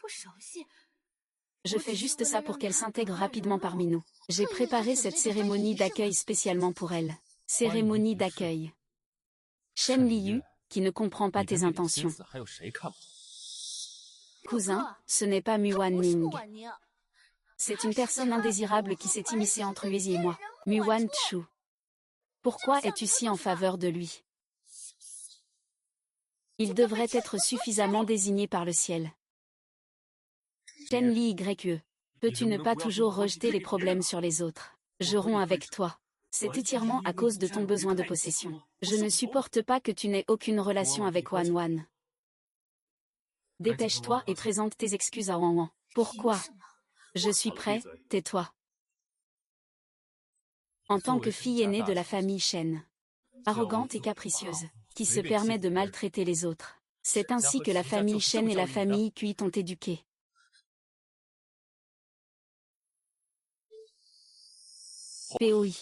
Je fais juste ça pour qu'elle s'intègre rapidement parmi nous. J'ai préparé cette cérémonie d'accueil spécialement pour elle. Cérémonie d'accueil. Shen Liu, qui ne comprend pas tes intentions. Cousin, ce n'est pas Muan Ning. C'est une personne indésirable qui s'est immiscée entre Uezi et moi. Muan Chu. Pourquoi es-tu si en faveur de lui? Il devrait être suffisamment désigné par le ciel. Shen Li YE. Peux-tu ne pas toujours rejeter les problèmes sur les autres? Je romps avec toi. C'est entièrement à cause de ton besoin de possession. Je ne supporte pas que tu n'aies aucune relation avec Wan Wan. Dépêche-toi et présente tes excuses à Wan Wan. Pourquoi? Je suis prêt, tais-toi. En tant que fille aînée de la famille Shen, arrogante et capricieuse, qui se permet de maltraiter les autres. C'est ainsi que la famille Shen et la famille Kui t'ont éduqué. POI.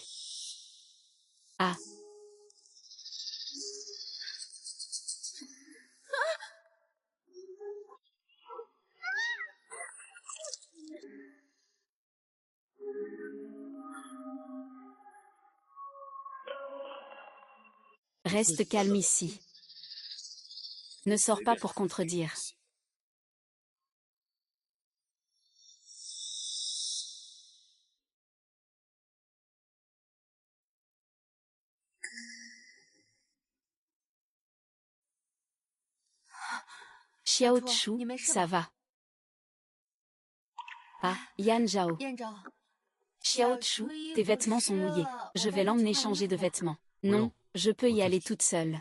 Ah. Reste calme ici. Ne sors pas pour contredire. Xiao Chu, ça va. Ah, Yan Zhao. Xiao Chu, tes vêtements sont mouillés. Je vais l'emmener changer de vêtements. Non, je peux y aller toute seule.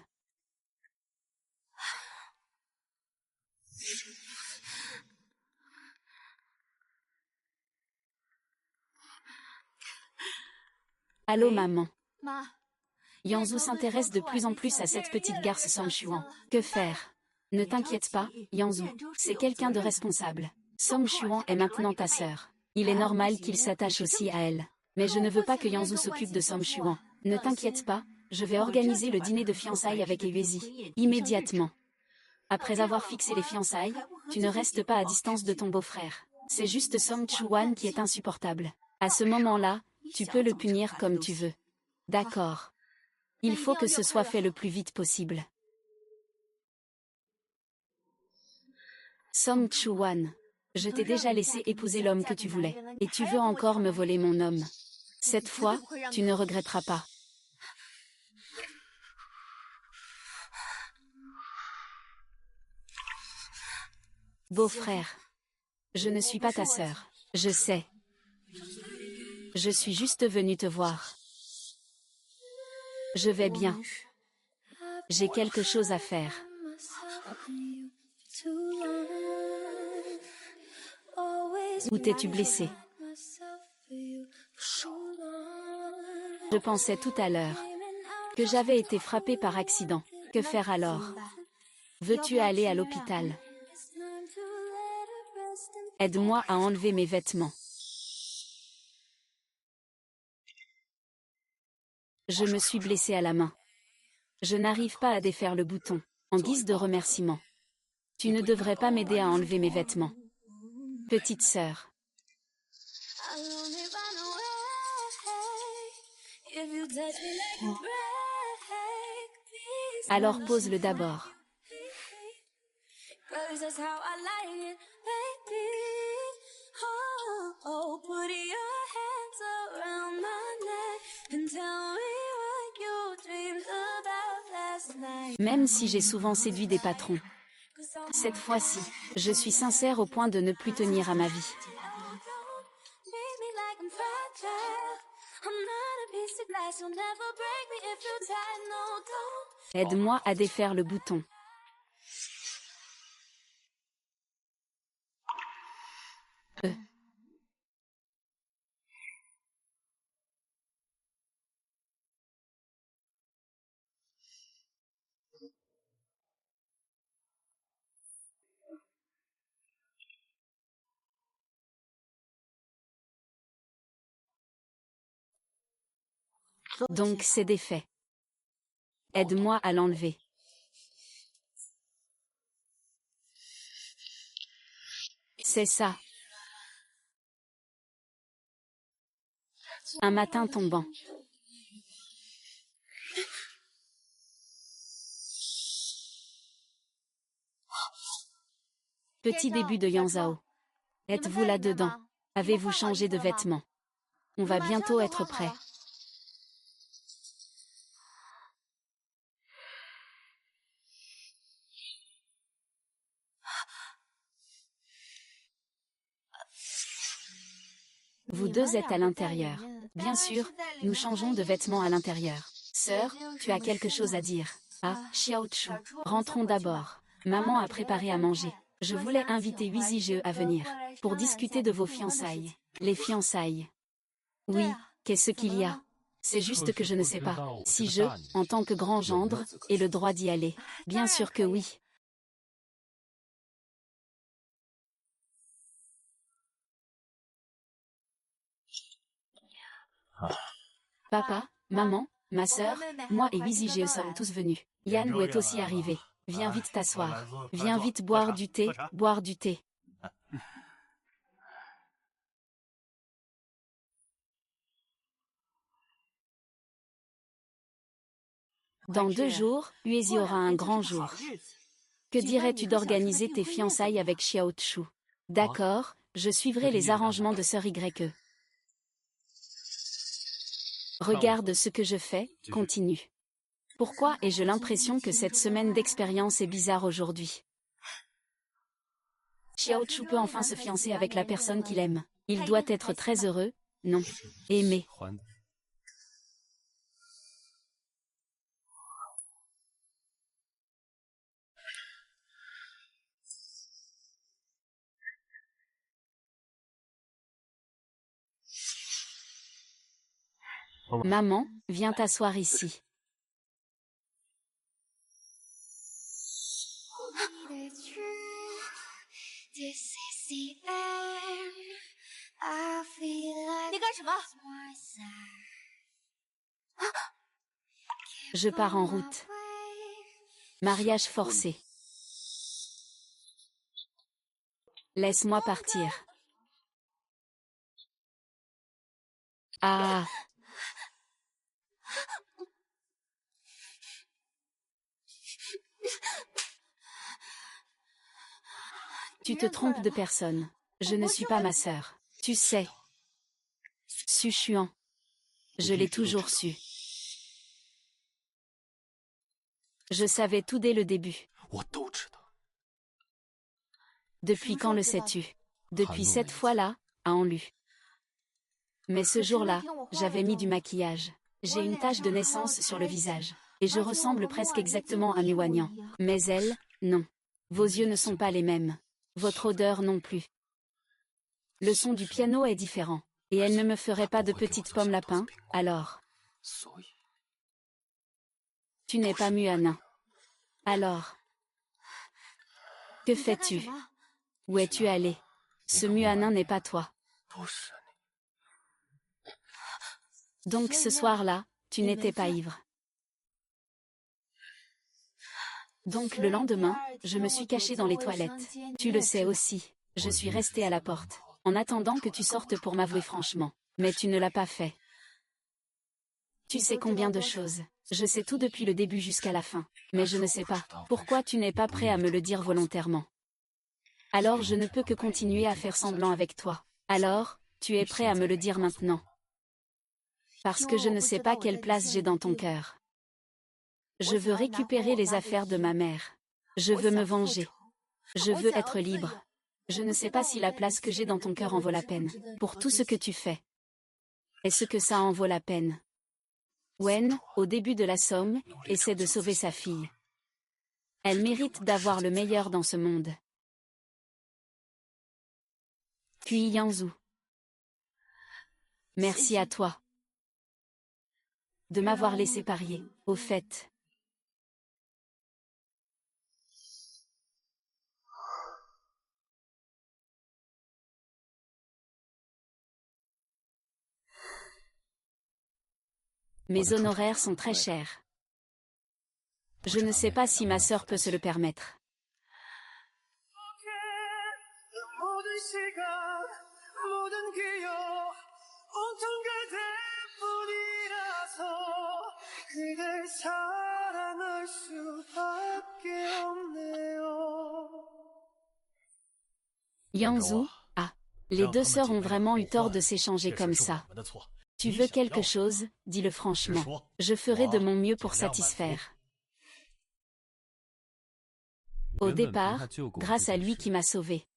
Allô maman. Yanzhu s'intéresse de plus en plus à cette petite garce Song Chuan. Que faire? Ne t'inquiète pas, Yanzhu, c'est quelqu'un de responsable. Song Chuan est maintenant ta sœur. Il est normal qu'il s'attache aussi à elle. Mais je ne veux pas que Yanzhu s'occupe de Song Chuan. Ne t'inquiète pas, je vais organiser le dîner de fiançailles avec Yuezi, immédiatement. Après avoir fixé les fiançailles, tu ne restes pas à distance de ton beau-frère. C'est juste Song Chuan qui est insupportable. À ce moment-là, tu peux le punir comme tu veux. D'accord. Il faut que ce soit fait le plus vite possible. Song Chuan, je t'ai déjà laissé épouser l'homme que tu voulais, et tu veux encore me voler mon homme. Cette fois, tu ne regretteras pas. Beau-frère, je ne suis pas ta sœur, je sais. Je suis juste venue te voir. Je vais bien. J'ai quelque chose à faire. Où t'es-tu blessé? Je pensais tout à l'heure que j'avais été frappée par accident. Que faire alors? Veux-tu aller à l'hôpital? Aide-moi à enlever mes vêtements. Je me suis blessée à la main. Je n'arrive pas à défaire le bouton. En guise de remerciement. Tu ne devrais pas m'aider à enlever mes vêtements. Petite sœur. Alors pose-le d'abord. Même si j'ai souvent séduit des patrons. Cette fois-ci, je suis sincère au point de ne plus tenir à ma vie. Aide-moi à défaire le bouton. Donc c'est défait. Aide-moi à l'enlever. C'est ça. Un matin tombant. Petit début de Yanzhao. Êtes-vous là-dedans? Avez-vous changé de vêtements? On va bientôt être prêt. Vous deux êtes à l'intérieur. Bien sûr, nous changeons de vêtements à l'intérieur. Sœur, tu as quelque chose à dire. Ah, Xiao Chu, rentrons d'abord. Maman a préparé à manger. Je voulais inviter Yuezi à venir, pour discuter de vos fiançailles. Les fiançailles. Oui, qu'est-ce qu'il y a? C'est juste que je ne sais pas si je, en tant que grand gendre, ai le droit d'y aller. Bien sûr que oui. Papa, maman, ma sœur, moi et Yuezi sommes tous venus. Yan Wu est aussi arrivé. Viens vite t'asseoir. Viens vite boire du thé, boire du thé. Dans 2 jours, Yuezi aura un grand jour. Que dirais-tu d'organiser tes fiançailles avec Xiao Chu? D'accord, je suivrai les arrangements de Sœur YE. Regarde ce que je fais, continue. Pourquoi ai-je l'impression que cette semaine d'expérience est bizarre aujourd'hui? Xiao Chu peut enfin se fiancer avec la personne qu'il aime. Il doit être très heureux, non, aimé. 还的。Maman, viens t'asseoir ici. It's true. This is the end. I feel like 你干什么？ it's my side. Je pars en route. Mariage forcé. Laisse-moi partir. Ah. Tu te trompes de personne. Je ne suis pas ma sœur. Tu sais. Su Chuan. Je l'ai toujours su. Je savais tout dès le début. 我都知道。 Depuis quand le sais-tu? Depuis cette fois-là, a en lu. Mais ce jour-là, j'avais mis du maquillage. J'ai une tache de naissance sur le visage. Et je ressemble presque exactement à Miwanyan. Mais elle, non. Vos yeux ne sont pas les mêmes. Votre odeur non plus. Le son du piano est différent. Et elle ne me ferait pas de petites pommes lapins, alors. 所以 Tu n'es pas Muanin. Alors. Que 你在干 fais-tu? 什么？ Où es-tu allé? Ce Muanin n'est pas toi. 都是你。 Donc ce soir-là, tu n'étais pas ivre. Donc le lendemain, je me suis cachée dans les toilettes. Tu le sais aussi. Je suis restée à la porte, en attendant que tu sortes pour m'avouer franchement. Mais tu ne l'as pas fait. Tu sais combien de choses. Je sais tout depuis le début jusqu'à la fin. Mais je ne sais pas pourquoi tu n'es pas prêt à me le dire volontairement. Alors je ne peux que continuer à faire semblant avec toi. Alors, tu es prêt à me le dire maintenant. Parce que je ne sais pas quelle place j'ai dans ton cœur. Je veux récupérer les affaires de ma mère. Je veux me venger. Je veux être libre. Je ne sais pas si la place que j'ai dans ton cœur en vaut la peine, pour tout ce que tu fais. Est-ce que ça en vaut la peine? Wen, au début de la somme, essaie de sauver sa fille. Elle mérite d'avoir le meilleur dans ce monde. Puis Yanzhu. Merci à toi. De m'avoir laissé parier, au fait. Mes honoraires sont très chers. Je ne sais pas si ma sœur peut se le permettre. 모든 시간, 모든 기억, 온통 그대뿐이라서 그댈 사랑할 수밖에 없네요. Yanzhu, ah, les deux sœurs ont vraiment eu tort de s'échanger comme ça. Tu veux quelque chose, dis-le franchement. Je ferai de mon mieux pour satisfaire. Au départ, grâce à lui qui m'a sauvée,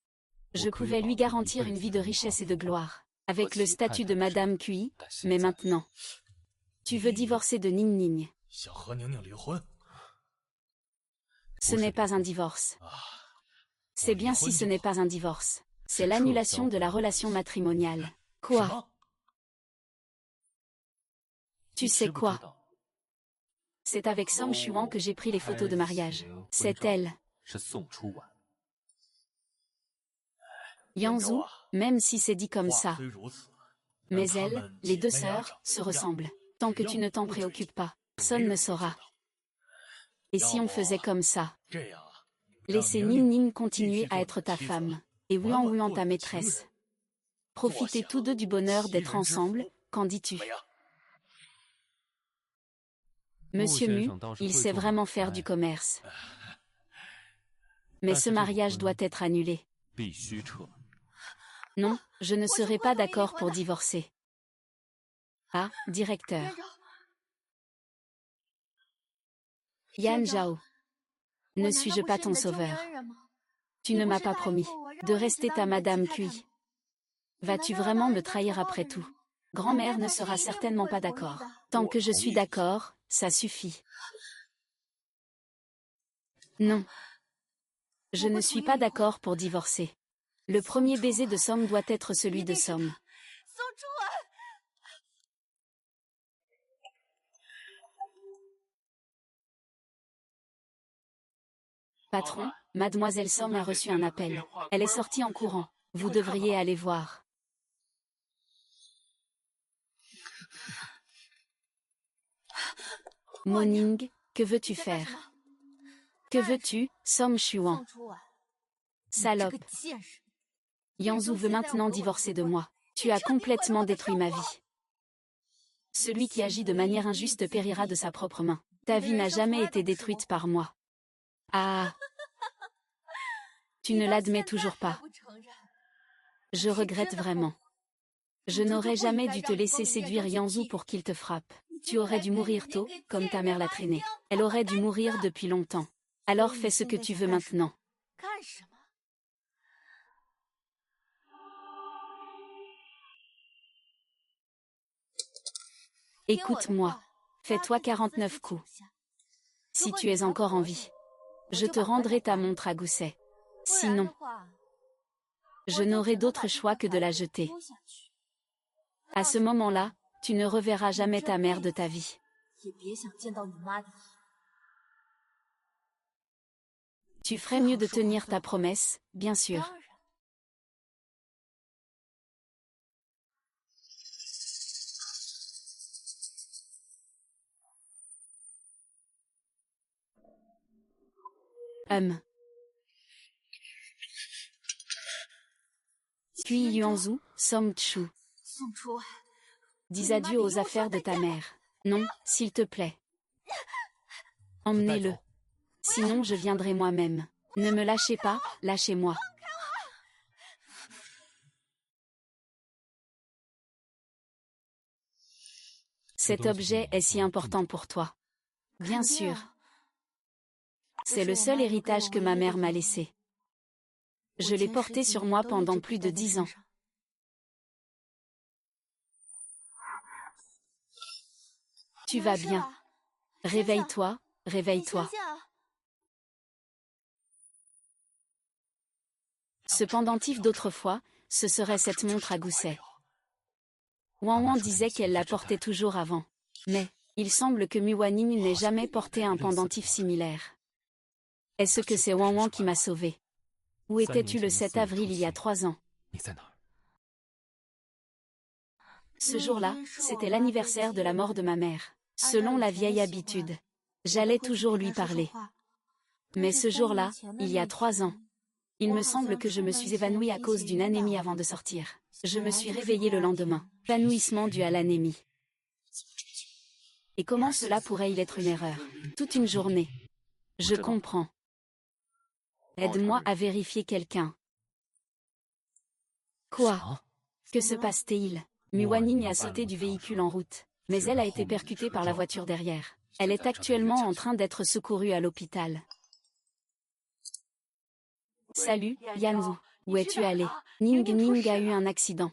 je pouvais lui garantir une vie de richesse et de gloire, avec le statut de Madame Kui, mais maintenant, tu veux divorcer de Ning Ning. 想和宁宁离婚， Ce n'est pas un divorce. C'est bien si ce n'est pas un divorce. C'est l'annulation de la relation matrimoniale. Quoi? Tu sais quoi? C'est avec Song Chuan que j'ai pris les photos de mariage. C'est elle. 是宋初婉。 Yanzhu, même si c'est dit comme ça. 虽如此， Mais elles, les deux sœurs, se ressemblent. Tant que tu ne t'en préoccupes pas, personne ne saura. Et si on faisait comme ça? 这样啊， Laisser Ning Ning continuer à être ta femme, et Wuan Wuan ta maîtresse. Profitez tous deux du bonheur d'être ensemble, qu'en dis-tu? 怎么样？ Monsieur Mu, il sait vraiment faire du commerce. Mais ce mariage doit être annulé. 必须撤。 Non, je ne serai pas d'accord pour divorcer. Ah, directeur. 院长， Yan Zhao. Ne 我难道 suis-je 不 pas 是 ton 你的救命 sauveur? 恩人吗？ Tu ne m'as pas promis. De rester ta Madame Cui. Vas-tu vraiment me trahir après tout? Grand-mère ne sera certainement pas d'accord. Tant que je suis d'accord, ça suffit. Non. Je ne suis pas d'accord pour divorcer. Le premier baiser de Som doit être celui de Som. Patron, Mademoiselle Som a reçu un appel. Elle est sortie en courant. Vous devriez aller voir. Moning, que veux-tu faire? Que veux-tu, Som Chuan? Salope. Yanzu veut maintenant divorcer de moi. Tu as complètement détruit ma vie. Celui qui agit de manière injuste périra de sa propre main. Ta vie n'a jamais été détruite par moi. Ah! Tu ne l'admets toujours pas. Je regrette vraiment. Je n'aurais jamais dû te laisser séduire Yanzu pour qu'il te frappe. Tu aurais dû mourir tôt, comme ta mère l'a traînée. Elle aurait dû mourir depuis longtemps. Alors fais ce que tu veux maintenant. Écoute-moi. Fais-toi 49 coups. Si tu es encore en vie, je te rendrai ta montre à gousset. Sinon, je n'aurai d'autre choix que de la jeter. À ce moment-là, tu ne reverras jamais ta mère de ta vie. Tu ferais mieux de tenir ta promesse, bien sûr. Puis Yuanzu, Som Chu. Dis adieu aux affaires de ta mère. Non, s'il te plaît. Emmenez-le. Sinon je viendrai moi-même. Ne me lâchez pas, lâchez-moi. Cet objet est si important pour toi. Bien sûr. C'est le seul héritage que ma mère m'a laissé. Je l'ai porté sur moi pendant plus de 10 ans. Tu vas bien. Réveille-toi, réveille-toi. Ce pendentif d'autrefois, ce serait cette montre à gousset. Wang Wang disait qu'elle la portait toujours avant. Mais, il semble que Miwaning n'ait jamais porté un pendentif similaire. Est-ce que c'est Wang Wang qui m'a sauvé? Où étais-tu le 7 avril il y a 3 ans? Ce jour-là, c'était l'anniversaire de la mort de ma mère. Selon la vieille habitude, j'allais toujours lui parler. Mais ce jour-là, il y a 3 ans, il me semble que je me suis évanouie à cause d'une anémie avant de sortir. Je me suis réveillée le lendemain. Évanouissement dû à l'anémie. Et comment cela pourrait-il être une erreur? Toute une journée. Je comprends. Aide-moi à vérifier quelqu'un. Quoi? Que se passe-t-il? Miwaning a sauté du véhicule en route, mais elle a été percutée par la voiture derrière. Elle est actuellement en train d'être secourue à l'hôpital. Salut, Yanzu. Où es-tu allé? Ning Ning a eu un accident.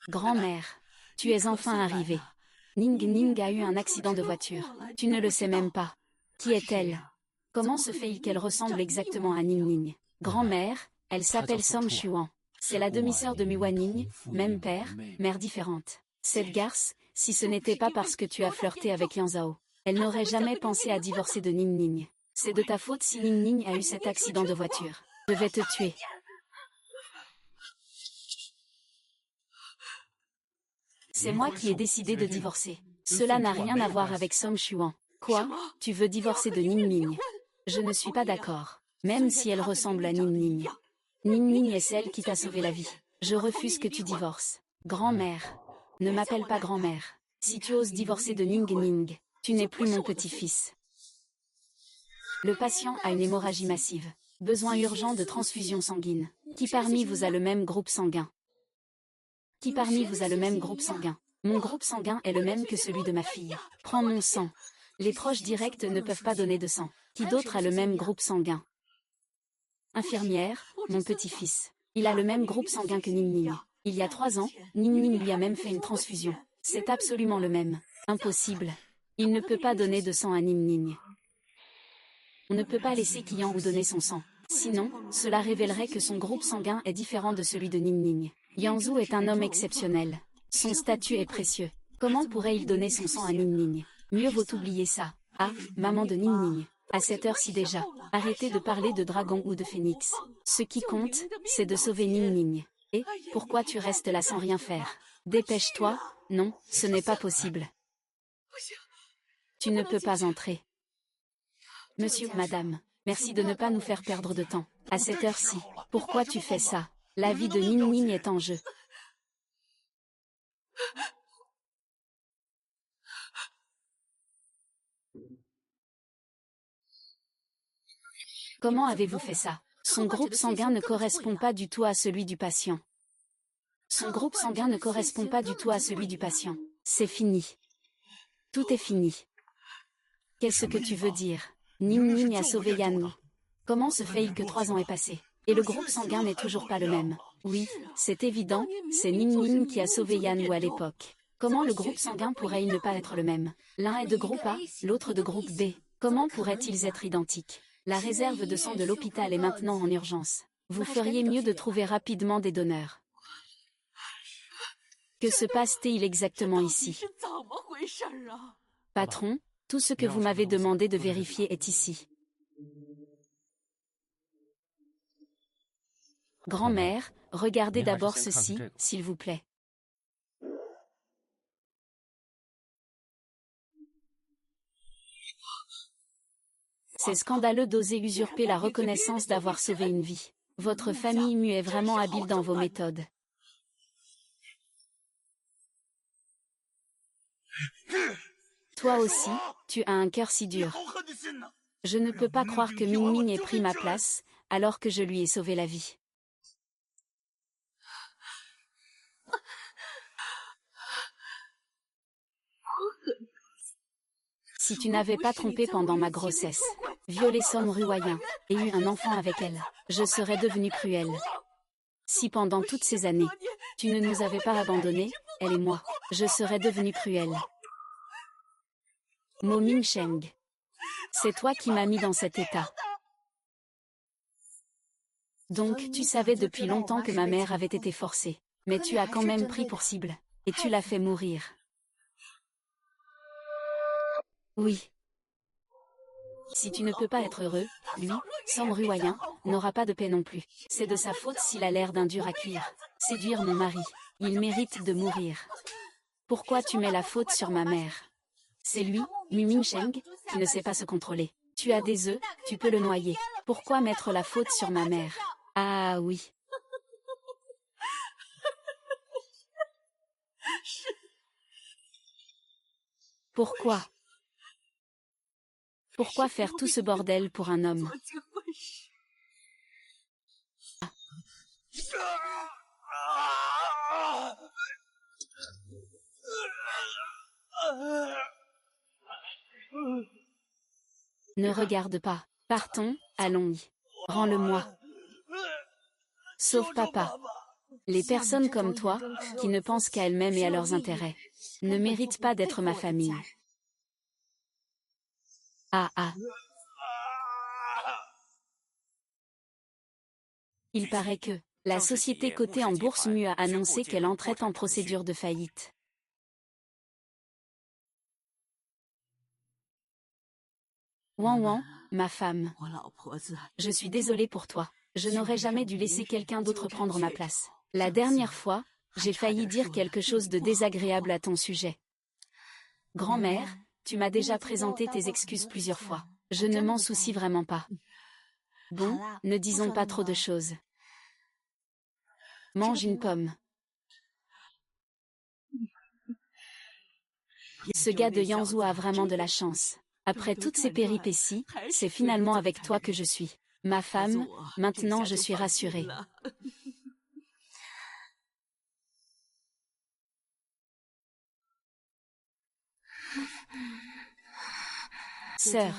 Grand-mère, tu es enfin arrivée. Ning Ning a eu un accident de voiture. Tu ne le sais même pas. Qui est-elle? Comment se fait-il qu'elle ressemble exactement à Ning Ning? Grand-mère, elle s'appelle Som Chuan. C'est la demi-sœur de Miwaning, même père, mère différente. Cette garce, si ce n'était pas parce que tu as flirté avec Yan Zhao, elle n'aurait jamais pensé à divorcer de Ning Ning. C'est de ta faute si Ning Ning a eu cet accident de voiture. Je vais te tuer. C'est moi qui ai décidé de divorcer. Cela n'a rien à voir avec Som Chuan. Quoi? Tu veux divorcer de Ning Ning? Je ne suis pas d'accord. Même si elle ressemble à Ning Ning. Ning Ning est celle qui t'a sauvé la vie. Je refuse que tu divorces. Grand-mère. Ne m'appelle pas grand-mère. Si tu oses divorcer de Ning Ning, tu n'es plus mon petit-fils. Le patient a une hémorragie massive. Besoin urgent de transfusion sanguine. Qui parmi vous a le même groupe sanguin? Qui parmi vous a le même groupe sanguin? Mon groupe sanguin est le même que celui de ma fille. Prends mon sang. Les proches directs ne peuvent pas donner de sang. Qui d'autre a le même groupe sanguin? Infirmière, mon petit-fils. Il a le même groupe sanguin que Ning Ning. Il y a 3 ans, Ning Ning lui a même fait une transfusion. C'est absolument le même. Impossible. Il ne peut pas donner de sang à Ning Ning. On ne peut pas laisser Qian Wu donner son sang. Sinon, cela révélerait que son groupe sanguin est différent de celui de Ning Ning. Yang est un homme exceptionnel. Son statut est précieux. Comment pourrait-il donner son sang à Ning Ning? Mieux vaut oublier ça. Ah, maman de Ning Ning. À cette heure-ci déjà. Arrêtez de parler de dragon ou de phénix. Ce qui compte, c'est de sauver Ning Ning. Et, pourquoi tu restes là sans rien faire? Dépêche-toi. Non, ce n'est pas possible. Tu ne peux pas entrer. Monsieur, madame, merci de ne pas nous faire perdre de temps. À cette heure-ci, pourquoi tu fais ça? La vie de Ning Ning est en jeu. Comment avez-vous fait ça? Son groupe sanguin ne correspond pas du tout à celui du patient. Son groupe sanguin ne correspond pas du tout à celui du patient. C'est fini. Tout est fini. Qu'est-ce que tu veux dire? Ning Ning a sauvé Yan Wu. Comment se fait-il que 3 ans aient passé? Et le groupe sanguin n'est toujours pas le même. Oui, c'est évident, c'est Ning Ning qui a sauvé Yan Wu à l'époque. Comment le groupe sanguin pourrait-il ne pas être le même? L'un est de groupe A, l'autre de groupe B. Comment pourraient-ils être identiques? La réserve de sang de l'hôpital est maintenant en urgence. Vous feriez mieux de trouver rapidement des donneurs. Que se passe-t-il exactement ici? Patron, tout ce que vous m'avez demandé de vérifier est ici. Grand-mère, regardez d'abord ceci, s'il vous plaît. C'est scandaleux d'oser usurper la reconnaissance d'avoir sauvé une vie. Votre famille Mu est vraiment habile dans vos méthodes. Toi aussi, tu as un cœur si dur. Je ne peux pas croire que Ming Ming ait pris ma place, alors que je lui ai sauvé la vie. Si tu n'avais pas trompé pendant ma grossesse, violé Som Ruoyan, et eu un enfant avec elle, je serais devenue cruelle. Si pendant toutes ces années, tu ne nous avais pas abandonnés, elle et moi, je serais devenue cruelle. Mo Mingsheng. C'est toi qui m'as mis dans cet état. Donc tu savais depuis longtemps que ma mère avait été forcée. Mais tu as quand même pris pour cible. Et tu l'as fait mourir. Oui. Si tu ne peux pas être heureux, lui, Som Ruoyan, n'aura pas de paix non plus. C'est de sa faute s'il a l'air d'un dur à cuire. Séduire mon mari. Il mérite de mourir. Pourquoi tu mets la faute sur ma mère? C'est lui, Mu Mingsheng, qui ne sait pas se contrôler. Tu as des œufs, tu peux le noyer. Pourquoi mettre la faute sur ma mère? Ah oui. Pourquoi? Pourquoi faire tout ce bordel pour un homme? Ne regarde pas. Partons, allons-y. Rends-le-moi. Sauve papa. Les personnes comme toi, qui ne pensent qu'à elles-mêmes et à leurs intérêts, ne méritent pas d'être ma famille. Ah ah. Il paraît que la société cotée en bourse Mu a annoncé qu'elle entrait en procédure de faillite. Wan Wan, ma femme. Je suis désolée pour toi. Je n'aurais jamais dû laisser quelqu'un d'autre prendre ma place. La dernière fois, j'ai failli dire quelque chose de désagréable à ton sujet. Grand-mère, tu m'as déjà présenté tes excuses plusieurs fois. Je ne m'en soucie vraiment pas. Bon, ne disons pas trop de choses. Mange une pomme. Ce gars de Yangzhou a vraiment de la chance. Après toutes ces péripéties, c'est finalement avec toi que je suis. Ma femme, maintenant je suis rassurée. Sœur,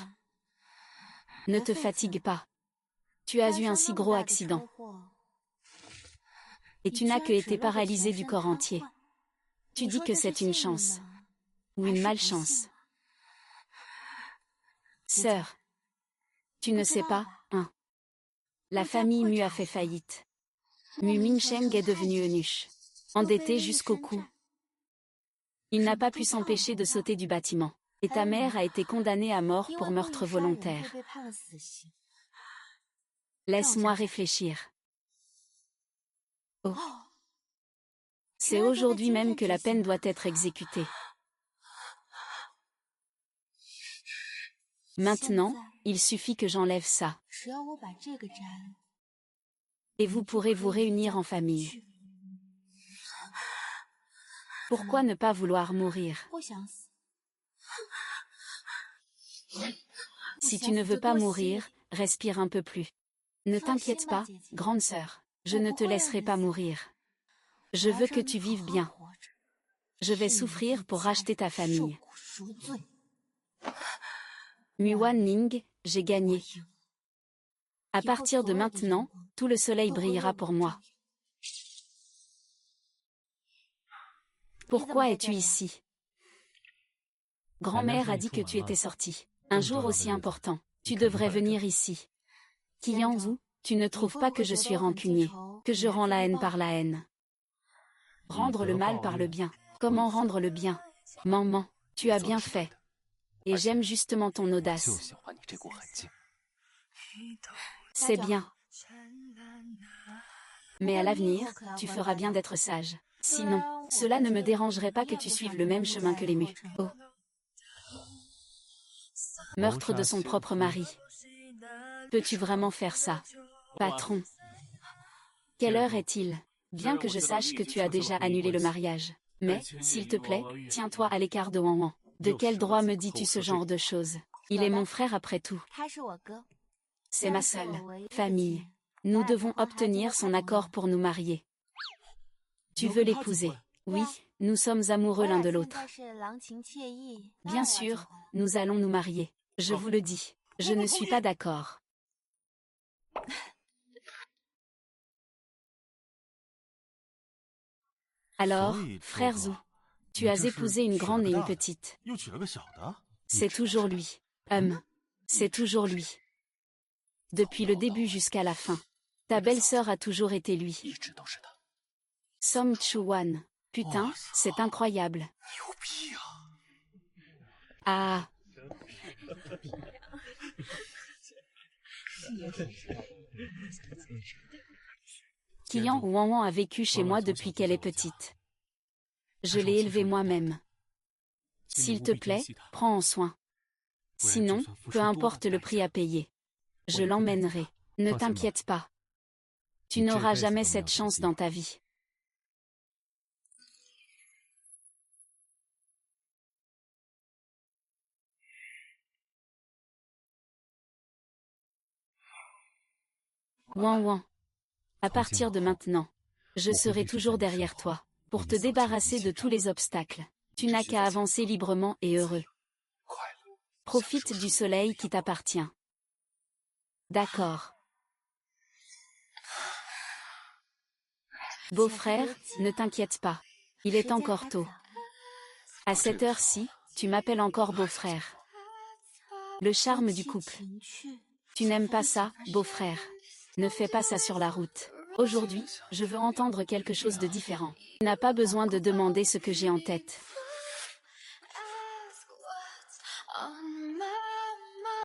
ne te fatigue pas. Tu as eu un si gros accident. Et tu n'as que été paralysé du corps entier. Tu dis que c'est une chance. Ou une malchance. Sœur. Tu ne sais pas, hein. La famille Mu a fait faillite. Mu Mingsheng est devenu eunuche. Endetté jusqu'au cou. Il n'a pas pu s'empêcher de sauter du bâtiment. Et ta mère a été condamnée à mort pour meurtre volontaire. Laisse-moi réfléchir. Oh. C'est aujourd'hui même que la peine doit être exécutée. Maintenant, il suffit que j'enlève ça. Et vous pourrez vous réunir en famille. Pourquoi ne pas vouloir mourir? Si tu ne veux pas mourir, respire un peu plus. Ne t'inquiète pas, grande sœur, je ne te laisserai pas mourir. Je veux que tu vives bien. Je vais souffrir pour racheter ta famille. Muan Ning, j'ai gagné. À partir de maintenant, tout le soleil brillera pour moi. Pourquoi es-tu ici? Grand-mère a dit que tu étais sortie. Un jour aussi important, tu devrais venir ici. Qianzu, tu ne trouves pas que je suis rancunier, que je rends la haine par la haine? Rendre le mal par le bien. Comment rendre le bien? Maman, tu as bien fait. Et j'aime justement ton audace. C'est bien. Mais à l'avenir, tu feras bien d'être sage. Sinon, cela ne me dérangerait pas que tu suives le même chemin que les Mu. Oh. Meurtre de son propre mari. Peux-tu vraiment faire ça? Patron. Quelle heure est-il? Bien que je sache que tu as déjà annulé le mariage. Mais, s'il te plaît, tiens-toi à l'écart de Wan Wan. De quel droit me dis-tu ce genre de choses? Il est mon frère après tout. C'est ma seule famille. Nous devons obtenir son accord pour nous marier. Tu veux l'épouser? Oui, nous sommes amoureux l'un de l'autre. Bien sûr, nous allons nous marier. Je vous le dis, je ne suis pas d'accord. Alors, frère Zhu, tu as épousé une grande et une petite. C'est toujours lui. C'est toujours lui. Depuis le début jusqu'à la fin. Ta belle-sœur a toujours été lui. Song Chu-wan. Putain, c'est incroyable. Ah. Qian Wan Wan a vécu chez moi depuis qu'elle est petite. Je l'ai élevée moi-même. S'il te plaît, prends en soin. Sinon, peu importe le prix à payer. Je l'emmènerai. Ne t'inquiète pas. Tu n'auras jamais cette chance dans ta vie. Wan Wan. À partir de maintenant, je serai toujours derrière toi, pour te débarrasser de tous les obstacles. Tu n'as qu'à avancer librement et heureux. Profite du soleil qui t'appartient. D'accord. Beau-frère, ne t'inquiète pas. Il est encore tôt. À cette heure-ci, tu m'appelles encore beau-frère. Le charme du couple. Tu n'aimes pas ça, beau-frère? Ne fais pas ça sur la route. Aujourd'hui, je veux entendre quelque chose de différent. Tu n'as pas besoin de demander ce que j'ai en tête.